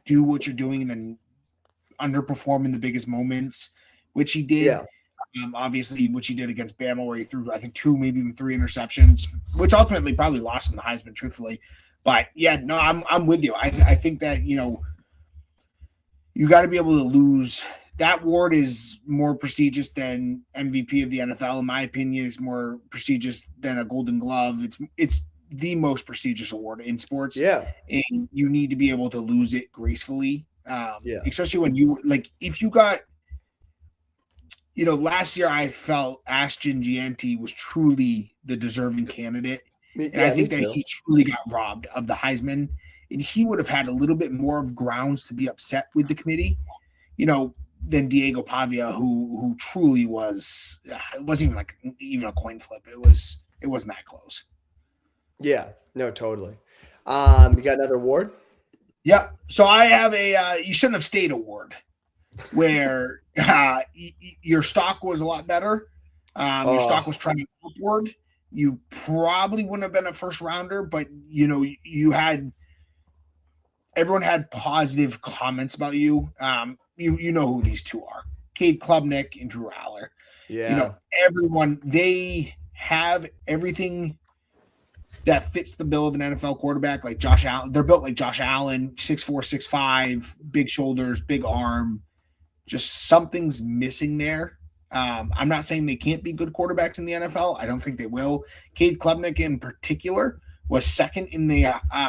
do what you're doing and then underperform in the biggest moments, which he did. Yeah. Obviously, which he did against Bama, where he threw, I think, 2, maybe even 3 interceptions, which ultimately probably lost him the Heisman, truthfully. But yeah, no, I'm with you. I think that, you got to be able to lose. That award is more prestigious than MVP of the NFL, in my opinion. It's more prestigious than a Golden Glove. It's the most prestigious award in sports. Yeah, and you need to be able to lose it gracefully. Especially when you if you got last year I felt Ashton Gianti was truly the deserving candidate. And I think that he truly got robbed of the Heisman. And he would have had a little bit more of grounds to be upset with the committee, than Diego Pavia, who truly was. It wasn't even a coin flip. It wasn't that close. Yeah, no, totally. You got another award? Yep. So I have a you shouldn't have stayed award, where your stock was a lot better. Your stock was trending upward. You probably wouldn't have been a first rounder, but everyone had positive comments about you. You know who these two are: Cade Klubnik and Drew Aller. Yeah. Everyone, they have everything that fits the bill of an NFL quarterback, like Josh Allen. They're built like Josh Allen, 6'4", 6'5", big shoulders, big arm. Just something's missing there. I'm not saying they can't be good quarterbacks in the NFL. I don't think they will. Cade Klubnik in particular was second in the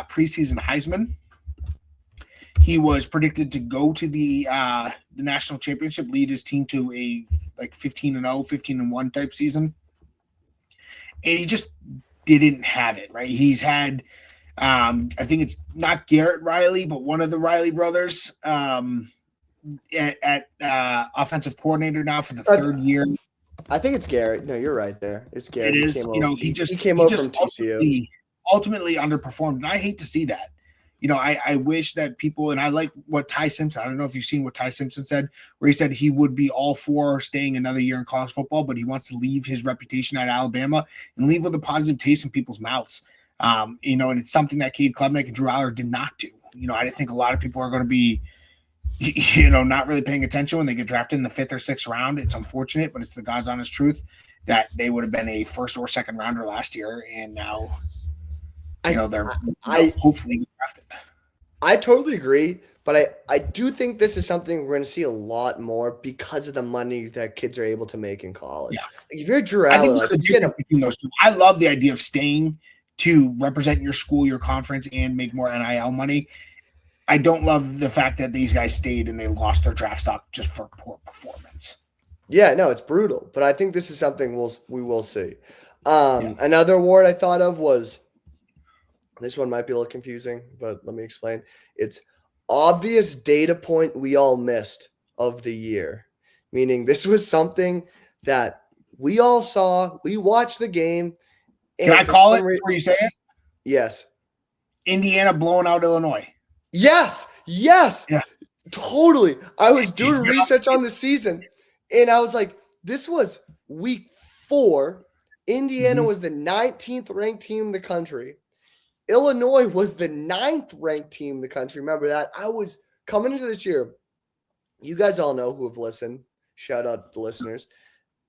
preseason Heisman. He was predicted to go to the national championship, lead his team to a 15-0, 15-1 type season. And he just didn't have it, right? He's had, I think it's not Garrett Riley, but one of the Riley brothers at offensive coordinator now for the third year. I think it's Garrett. No, you're right there. It's Garrett. It is. He came over from TCU. Ultimately underperformed, and I hate to see that. I wish that people, and I like what Ty Simpson, I don't know if you've seen what Ty Simpson said, where he said he would be all for staying another year in college football, but he wants to leave his reputation at Alabama and leave with a positive taste in people's mouths. And it's something that Cade Klubnik and Drew Aller did not do. I think a lot of people are going to be, not really paying attention when they get drafted in the 5th or 6th round. It's unfortunate, but it's the God's honest truth that they would have been a 1st or 2nd rounder last year. And now, they're hopefully drafted. I totally agree, but I do think this is something we're going to see a lot more because of the money that kids are able to make in college. Yeah. If you're Drew Aller, between those two. I love the idea of staying to represent your school, your conference, and make more NIL money. I don't love the fact that these guys stayed and they lost their draft stock just for poor performance. Yeah, no, it's brutal, but I think this is something we will see. Another award I thought of was, this one might be a little confusing, but let me explain. It's obvious data point we all missed of the year, meaning this was something that we all saw. We watched the game. Can I call it before you say it? Yes. Indiana blowing out Illinois. Yes. Yeah. Totally. I was doing research on the season, and I was like, this was week 4. Indiana was the 19th ranked team in the country. Illinois was the 9th ranked team in the country. Remember that? I was coming into this year. You guys all know who have listened. Shout out to the listeners.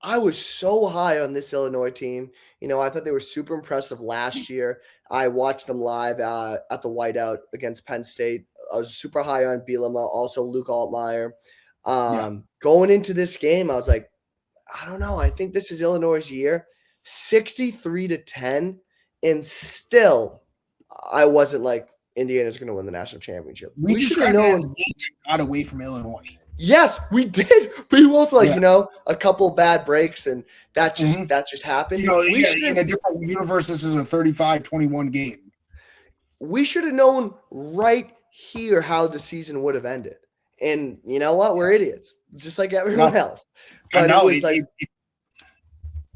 I was so high on this Illinois team. I thought they were super impressive last year. I watched them live at the Whiteout against Penn State. I was super high on Bielema, also Luke Altmaier. Going into this game, I was like, I don't know. I think this is Illinois' year. 63-10, and still – I wasn't like Indiana's going to win the national championship. We should have known. Got away from Illinois. Yes, we did. We both a couple bad breaks, and that just happened. In a different universe, this is a 35-21 game. We should have known right here how the season would have ended. And you know what? We're idiots, just like everyone else. But it was like.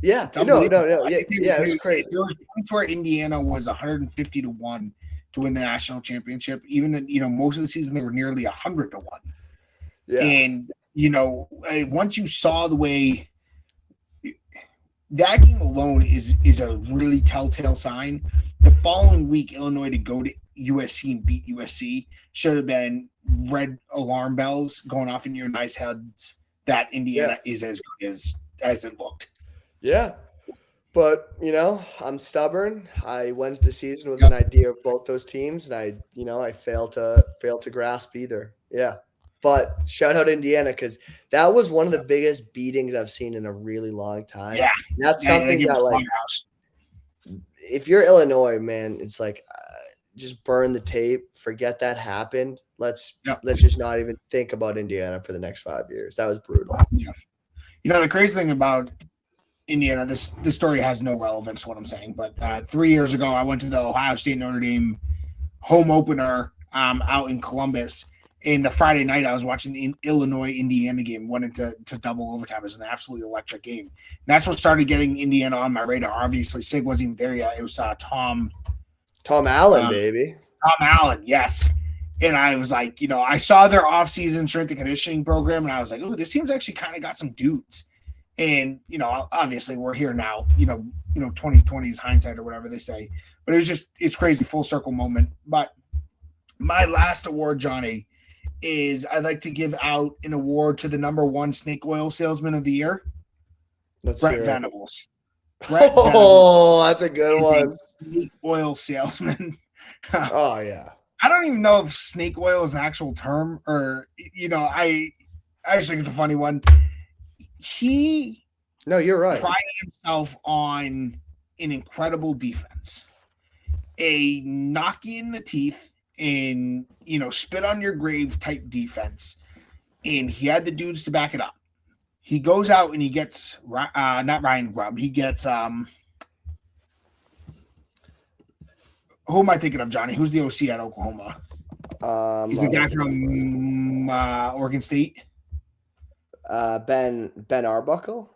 Yeah, no. Yeah, it was crazy. There was points where Indiana was 150-1 to win the national championship. Even most of the season they were nearly 100-1. Yeah. And once you saw the way that game alone is a really telltale sign. The following week, Illinois to go to USC and beat USC should have been red alarm bells going off in your nice heads that Indiana is as good as it looked. Yeah. But, I'm stubborn. I went to the season with an idea of both those teams, and I failed to grasp either. Yeah. But shout out Indiana, because that was one of the biggest beatings I've seen in a really long time. Yeah. That's something that, if you're Illinois, man, it's like just burn the tape, forget that happened. Let's just not even think about Indiana for the next 5 years. That was brutal. Yeah. The crazy thing about Indiana, this story has no relevance to what I'm saying, but 3 years ago, I went to the Ohio State Notre Dame home opener out in Columbus. And the Friday night, I was watching the Illinois-Indiana game, went into double overtime. It was an absolutely electric game. And that's what started getting Indiana on my radar. Obviously, Sig wasn't even there yet. It was Tom Allen, baby. Tom Allen, yes. And I was like, I saw their off-season strength and conditioning program, and I was like, oh, this team's actually kind of got some dudes. And, obviously we're here now, 2020 is hindsight or whatever they say. But it's crazy, full circle moment. But my last award, Johnny, is I'd like to give out an award to the number one snake oil salesman of the year, Brett Venables. That's a good one. Snake oil salesman. Oh, yeah. I don't even know if snake oil is an actual term or, I just think it's a funny one. No, you're right. Prided himself on an incredible defense, a knock you in the teeth and, spit on your grave type defense. And he had the dudes to back it up. He goes out and he gets, not Ryan Grubb. He gets, who am I thinking of, Johnny? Who's the OC at Oklahoma? He's the guy from Oregon State. Ben Arbuckle?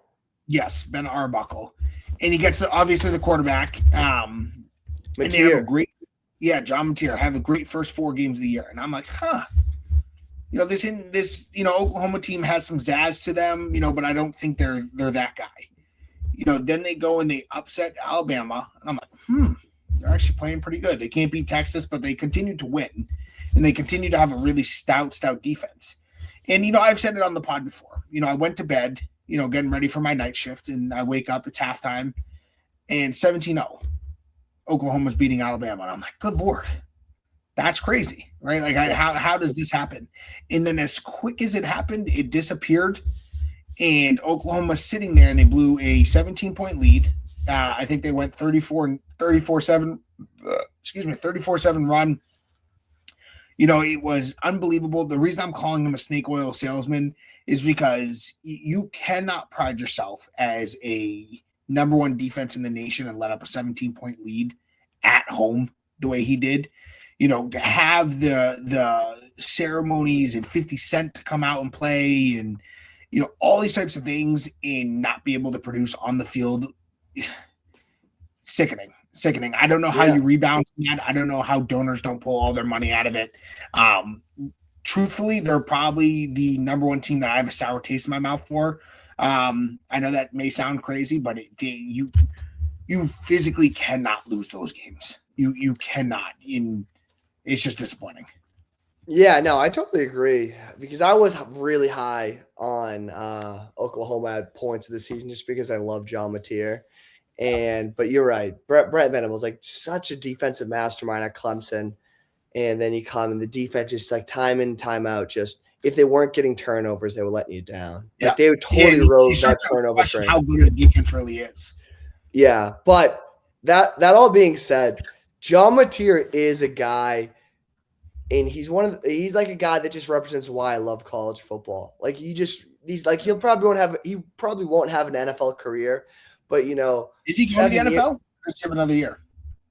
Yes, Ben Arbuckle. And he gets obviously the quarterback. And they have John Mateer have a great first 4 games of the year. And I'm like, this Oklahoma team has some zazz to them, but I don't think they're that guy. Then they go and they upset Alabama. And I'm like, they're actually playing pretty good. They can't beat Texas, but they continue to win. And they continue to have a really stout defense. And, I've said it on the pod before. I went to bed, getting ready for my night shift, and I wake up, it's halftime, and 17-0. Oklahoma's beating Alabama. And I'm like, good Lord, that's crazy, right? Like, how does this happen? And then as quick as it happened, it disappeared, and Oklahoma's sitting there, and they blew a 17-point lead. I think they went 34-7 run. It was unbelievable. The reason I'm calling him a snake oil salesman is because you cannot pride yourself as a number one defense in the nation and let up a 17-point lead at home the way he did. To have the ceremonies and 50 Cent to come out and play and, all these types of things and not be able to produce on the field. Sickening. I don't know how you rebound from that. I don't know how donors don't pull all their money out of it. Truthfully, they're probably the number one team that I have a sour taste in my mouth for. I know that may sound crazy, but you physically cannot lose those games. You cannot. It's just disappointing. Yeah, no, I totally agree because I was really high on Oklahoma at points of the season just because I love John Mateer. But you're right. Brett Venables, like such a defensive mastermind at Clemson. And then you come and the defense just like time in, time out. Just if they weren't getting turnovers, they were letting you down. Yeah. Like they would totally rode that turnover train. How good a defense really is. Yeah. But that all being said, John Mateer is a guy, and he's like a guy that just represents why I love college football. Like he probably won't have an NFL career. But is he going to the NFL? Or does he have another year?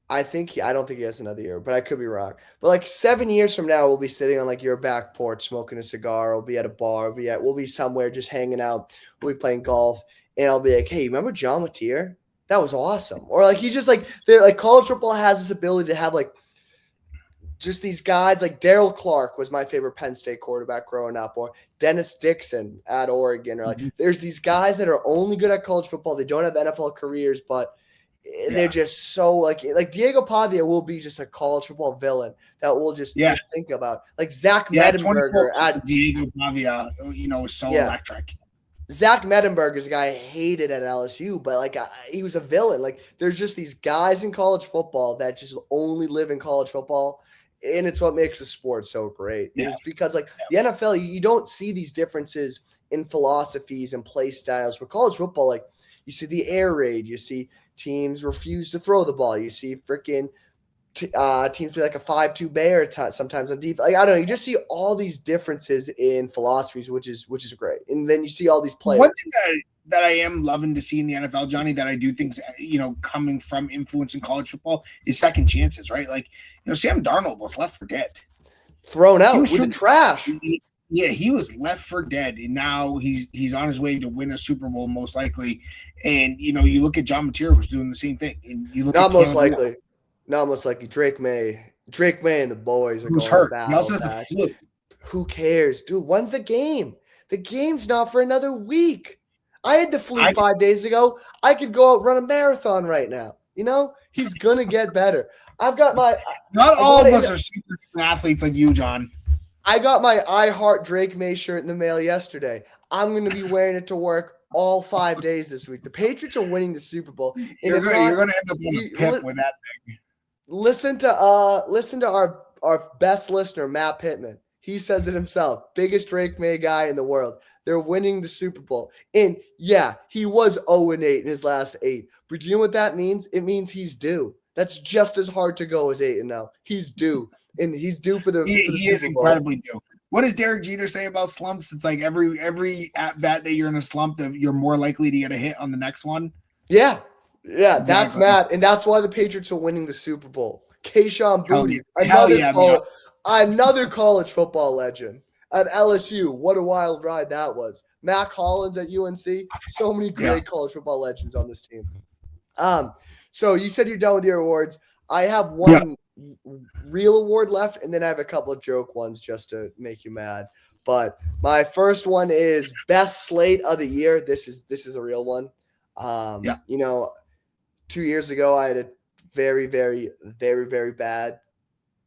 I don't think he has another year, but I could be wrong. But like 7 years from now, we'll be sitting on like your back porch, smoking a cigar. We'll be at a bar. We'll be somewhere just hanging out. We'll be playing golf, and I'll be like, "Hey, remember John Mateer? That was awesome." Or like he's just like college football has this ability to have like just these guys. Like Daryl Clark was my favorite Penn State quarterback growing up, or Dennis Dixon at Oregon. Or like there's these guys that are only good at college football. They don't have NFL careers, but they're just so like Diego Pavia will be just a college football villain that we'll just think about. Like Zach Mettenberger at Diego Pavia, is so electric. Zach Mettenberger is a guy I hated at LSU, but like he was a villain. Like there's just these guys in college football that just only live in college football. And it's what makes the sport so great. Yeah. It's because like the NFL, you don't see these differences in philosophies and play styles. But college football, like you see the air raid, you see teams refuse to throw the ball, you see freaking teams play like a 5-2 Bear sometimes on defense. Like, I don't know. You just see all these differences in philosophies, which is great. And then you see all these players. One thing that I am loving to see in the NFL, Johnny, that I do think's coming from influencing college football is second chances, right? Like, Sam Darnold was left for dead, thrown out with the trash. He was left for dead, and now he's on his way to win a Super Bowl most likely. And you look at John Mateer, who's doing the same thing. And you look not at most likely. Drake May and the boys are who's going hurt. He also has the flu. Who cares, dude? When's the game? The game's not for another week. I had the flu 5 days ago. I could go out run a marathon right now. He's gonna get better. I've got my. Not all of us are super athletes like you, John. I got my I Heart Drake May shirt in the mail yesterday. I'm gonna be wearing it to work all 5 days this week. The Patriots are winning the Super Bowl. And you're gonna end up on the pip with that thing. Listen to our best listener, Matt Pittman. He says it himself. Biggest Drake May guy in the world. They're winning the Super Bowl. And yeah, he was 0-8 in his last 8. But do you know what that means? It means he's due. That's just as hard to go as 8-0. He's due. And he's due for the He is Super Bowl. Incredibly due. What does Derek Jeter say about slumps? It's like every at bat that you're in a slump, that you're more likely to get a hit on the next one. Yeah. Yeah, exactly. That's Matt. And that's why the Patriots are winning the Super Bowl. Kayshon Boutte, another college football legend at LSU. What a wild ride that was. Mac Hollins at UNC. So many great college football legends on this team. So you said you're done with your awards. I have one real award left, and then I have a couple of joke ones just to make you mad. But my first one is best slate of the year. This is a real one. 2 years ago, I had a very, very, very, very bad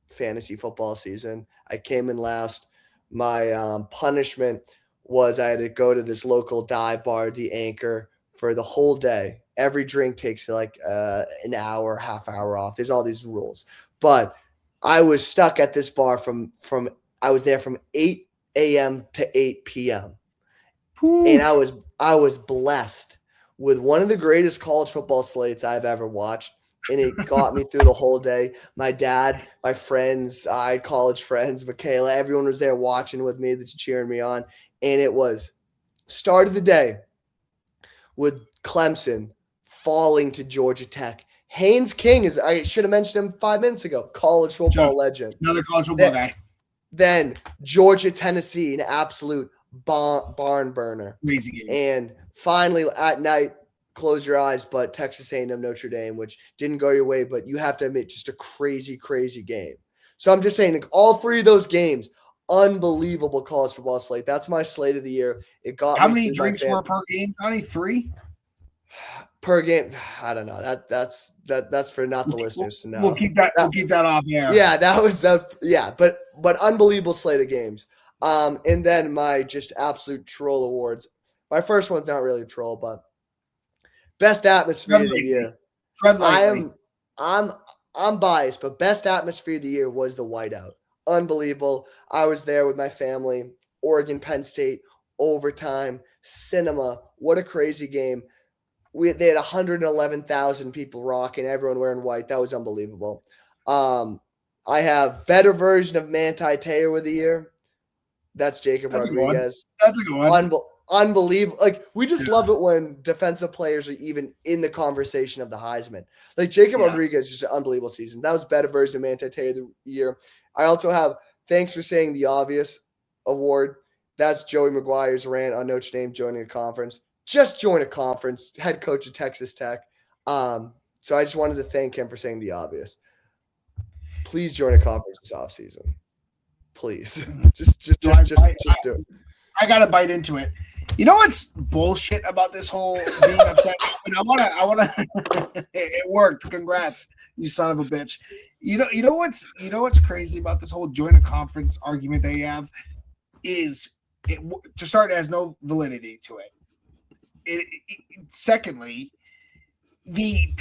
fantasy football season. I came in last. My punishment was I had to go to this local dive bar, the Anchor, for the whole day. Every drink takes like an hour, half hour off. There's all these rules. But I was stuck at this bar I was there from 8 a.m. to 8 p.m. Ooh. And I was blessed with one of the greatest college football slates I've ever watched. And it got me through the whole day. My dad, my friends, I had college friends, Michaela, everyone was there watching with me, that's cheering me on. And it was start of the day with Clemson falling to Georgia Tech. Haynes King I should have mentioned him 5 minutes ago, college football legend. Another college football guy. Then Georgia, Tennessee, an absolute barn burner. Crazy game. And finally at night, close your eyes, but Texas A&M, Notre Dame, which didn't go your way, but you have to admit, just a crazy, crazy game. So I'm just saying, all three of those games, unbelievable college football slate. That's my slate of the year. It got how many drinks were per game? Only 3 per game. I don't know. That's for not the listeners to know. We'll keep that off air. Yeah, that was that. Yeah, but unbelievable slate of games. And then my just absolute troll awards. My first one's not really a troll, but best atmosphere of the year. I'm biased, but best atmosphere of the year was the whiteout. Unbelievable. I was there with my family. Oregon, Penn State, overtime, cinema. What a crazy game. They had 111,000 people rocking, everyone wearing white. That was unbelievable. I have better version of Manti Te'o of the year. That's Jacob Rodriguez. That's a good one. Unbelievable. Like, we just love it when defensive players are even in the conversation of the Heisman. Like, Jacob Rodriguez, just an unbelievable season. That was better version of Manti Te'o of the year. I also have Thanks for Saying the Obvious award. That's Joey McGuire's rant on Notre Dame joining a conference. Just join a conference, head coach of Texas Tech. So I just wanted to thank him for saying the obvious. Please join a conference this offseason. Please. Just do it. I gotta bite into it. You know what's bullshit about this whole being upset? And I wanna it worked. Congrats, you son of a bitch. You know what's crazy about this whole join a conference argument they have is it to start, it has no validity to it. Secondly, the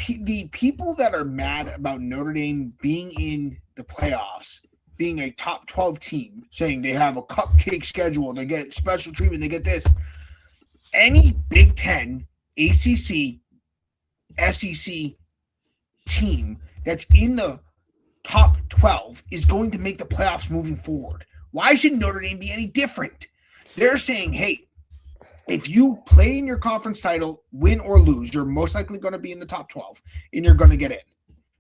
people that are mad about Notre Dame being in the playoffs, being a top 12 team, saying they have a cupcake schedule, they get special treatment, they get this. Any Big Ten, ACC, SEC team that's in the top 12 is going to make the playoffs moving forward. Why should Notre Dame be any different? They're saying, hey, if you play in your conference title, win or lose, you're most likely going to be in the top 12 and you're going to get in.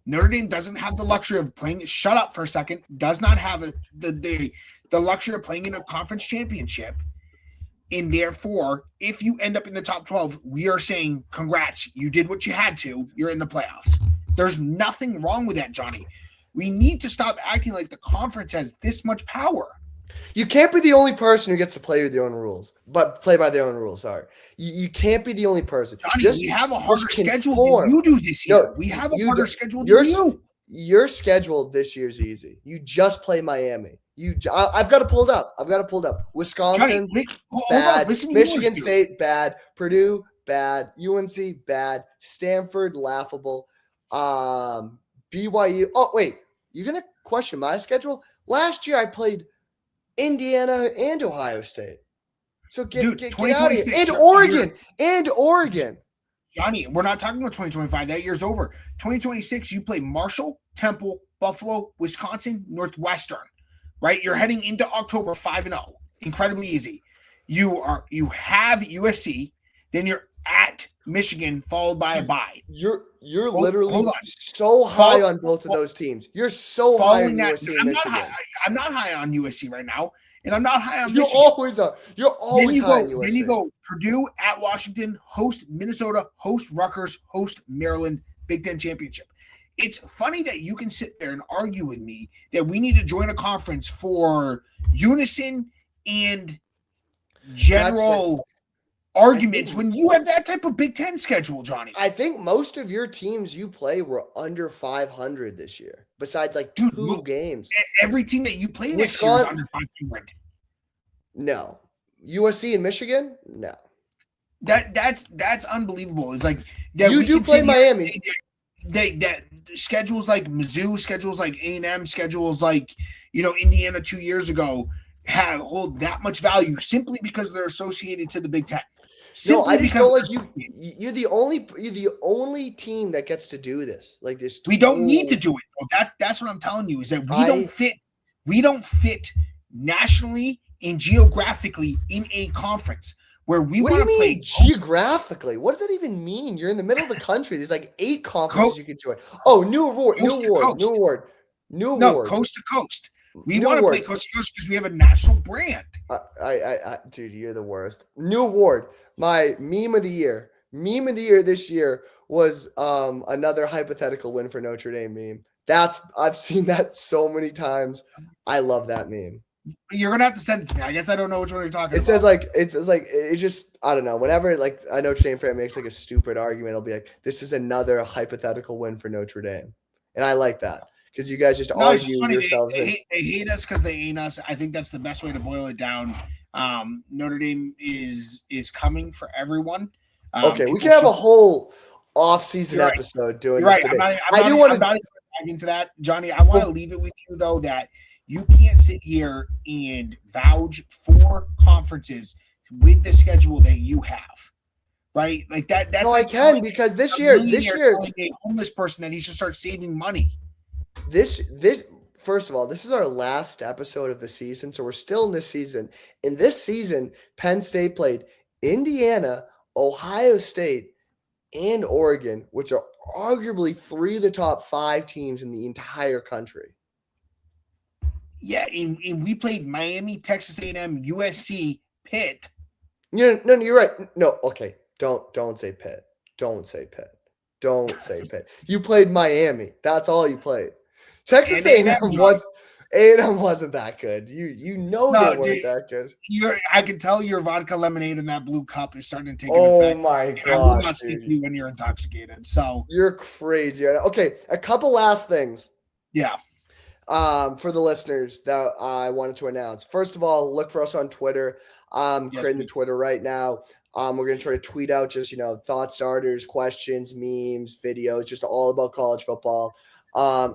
Notre Dame doesn't have the luxury of playing. Shut up for a second. Does not have the luxury of playing in a conference championship. And therefore, if you end up in the top 12, we are saying, congrats, you did what you had to. You're in the playoffs. There's nothing wrong with that, Johnny. We need to stop acting like the conference has this much power. You can't be the only person who gets to play with their own rules, but play by their own rules. Sorry. You can't be the only person. Johnny, we have a harder schedule than you do this year. No, we have a harder schedule than you. Your schedule this year's easy. You just play Miami. I've got to pull it up. Wisconsin, Johnny, bad. Michigan State, bad. Purdue, bad. UNC, bad. Stanford, laughable. BYU. Oh, wait. You're going to question my schedule? Last year I played Indiana and Ohio State. So get out of here. And Oregon. Johnny, we're not talking about 2025. That year's over. 2026, you play Marshall, Temple, Buffalo, Wisconsin, Northwestern. Right? You're heading into October 5-0. Incredibly easy. You have USC, then you're at Michigan, followed by a bye. You're literally so high on both of those teams. You're so high on USC and Michigan. I'm not high on USC right now, and I'm not high on You're Michigan. You're always high on USC. Then you go Purdue at Washington, host Minnesota, host Rutgers, host Maryland, Big Ten championship. It's funny that you can sit there and argue with me that we need to join a conference for unison and general arguments when you have that type of Big Ten schedule, Johnny. I think most of your teams you play were under 500 this year, besides two games. Every team that you play next year is under 500. No. USC and Michigan? No. That's unbelievable. It's like that you do play Miami. That schedules like Mizzou, schedules like A&M, schedules like Indiana 2 years ago hold that much value simply because they're associated to the Big Ten. No, I just feel like you're the only team that gets to do this. Like this. We don't need to do it. That's what I'm telling you is that we don't fit nationally and geographically in a conference where we want to play geographically. What does that even mean? You're in the middle of the country. There's like 8 conferences you can join. Oh, new award. No, coast to coast. We want to play coast to coast because we have a national brand. Dude, you're the worst. New award. My meme of the year. Meme of the year this year was another hypothetical win for Notre Dame meme. I've seen that so many times. I love that meme. You're gonna have to send it to me. I guess I don't know which one you're talking about. It says it's just I don't know. Whenever a Notre Dame fan makes a stupid argument, it'll be like, this is another hypothetical win for Notre Dame, and I like that because you guys just argue yourselves. They hate us because they ain't us. I think that's the best way to boil it down. Notre Dame is coming for everyone. Okay, we can have a whole off-season episode doing this debate. I do want to dive into that, Johnny. I want to leave it with you though that you can't sit here and vouch for conferences with the schedule that you have, right? Like that. That's I can because this year, a homeless person that needs to start saving money. This first of all, this is our last episode of the season, so we're still in this season. In this season, Penn State played Indiana, Ohio State, and Oregon, which are arguably 3 of the top 5 teams in the entire country. Yeah, and we played Miami, Texas A&M, USC, Pitt. No, you're right. No, okay. Don't say Pitt. Don't say Pitt. Don't say Pitt. You played Miami. That's all you played. Texas A&M wasn't that good. They weren't that good. I can tell your vodka lemonade in that blue cup is starting to take an effect. Oh my gosh! I will not speak to you when you're intoxicated. So you're crazy. Okay, a couple last things. Yeah. For the listeners that I wanted to announce. First of all, look for us on Twitter. Creating the Twitter right now. We're going to try to tweet out just, thought starters, questions, memes, videos, just all about college football.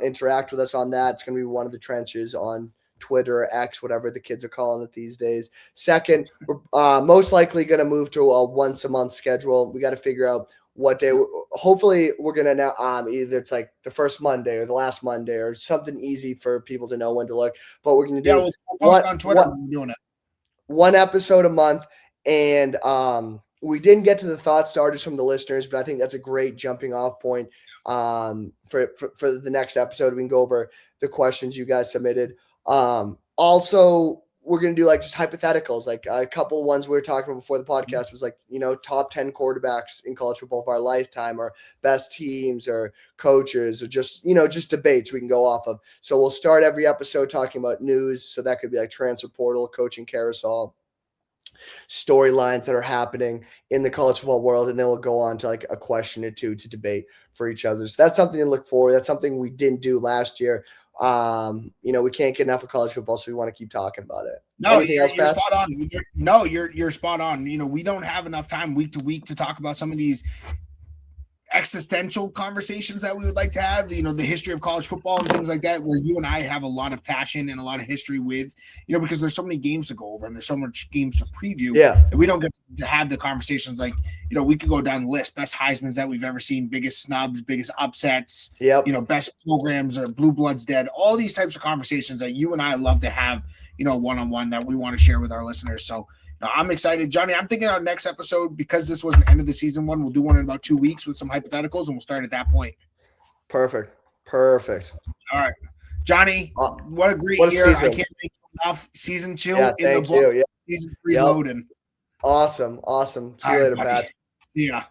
Interact with us on that. It's going to be one of the trenches on Twitter, X, whatever the kids are calling it these days. Second, we're most likely going to move to a once-a-month schedule. We got to figure out what day. Hopefully, we're gonna now either it's like the first Monday or the last Monday or something easy for people to know when to look. But we're gonna do we'll post on Twitter when we're doing it. One episode a month, and we didn't get to the thought starters from the listeners, but I think that's a great jumping off point for the next episode. We can go over the questions you guys submitted. Also, we're going to do like just hypotheticals, like a couple of ones we were talking about before the podcast was like, top 10 quarterbacks in college football of our lifetime, or best teams or coaches, or just debates we can go off of. So we'll start every episode talking about news. So that could be like transfer portal, coaching carousel, storylines that are happening in the college football world. And then we'll go on to like a question or two to debate for each other. So that's something to look forward. That's something we didn't do last year. We can't get enough of college football, so we want to keep talking about it. No, you're spot on. No, you're spot on. We don't have enough time week to week to talk about some of these existential conversations that we would like to have, the history of college football and things like that, where you and I have a lot of passion and a lot of history with, because there's so many games to go over and there's so much games to preview. Yeah. And we don't get to have the conversations like, we could go down the list, best Heismans that we've ever seen, biggest snubs, biggest upsets, best programs or blue bloods dead, all these types of conversations that you and I love to have, one-on-one that we want to share with our listeners. So I'm excited. Johnny, I'm thinking our next episode, because this was an end of the season one, we'll do one in about 2 weeks with some hypotheticals, and we'll start at that point. Perfect. All right. Johnny, what a great year. I can't thank you enough. Season 2 in the books. Yeah. Season 3 loading. Awesome. See you later, Pat. See ya.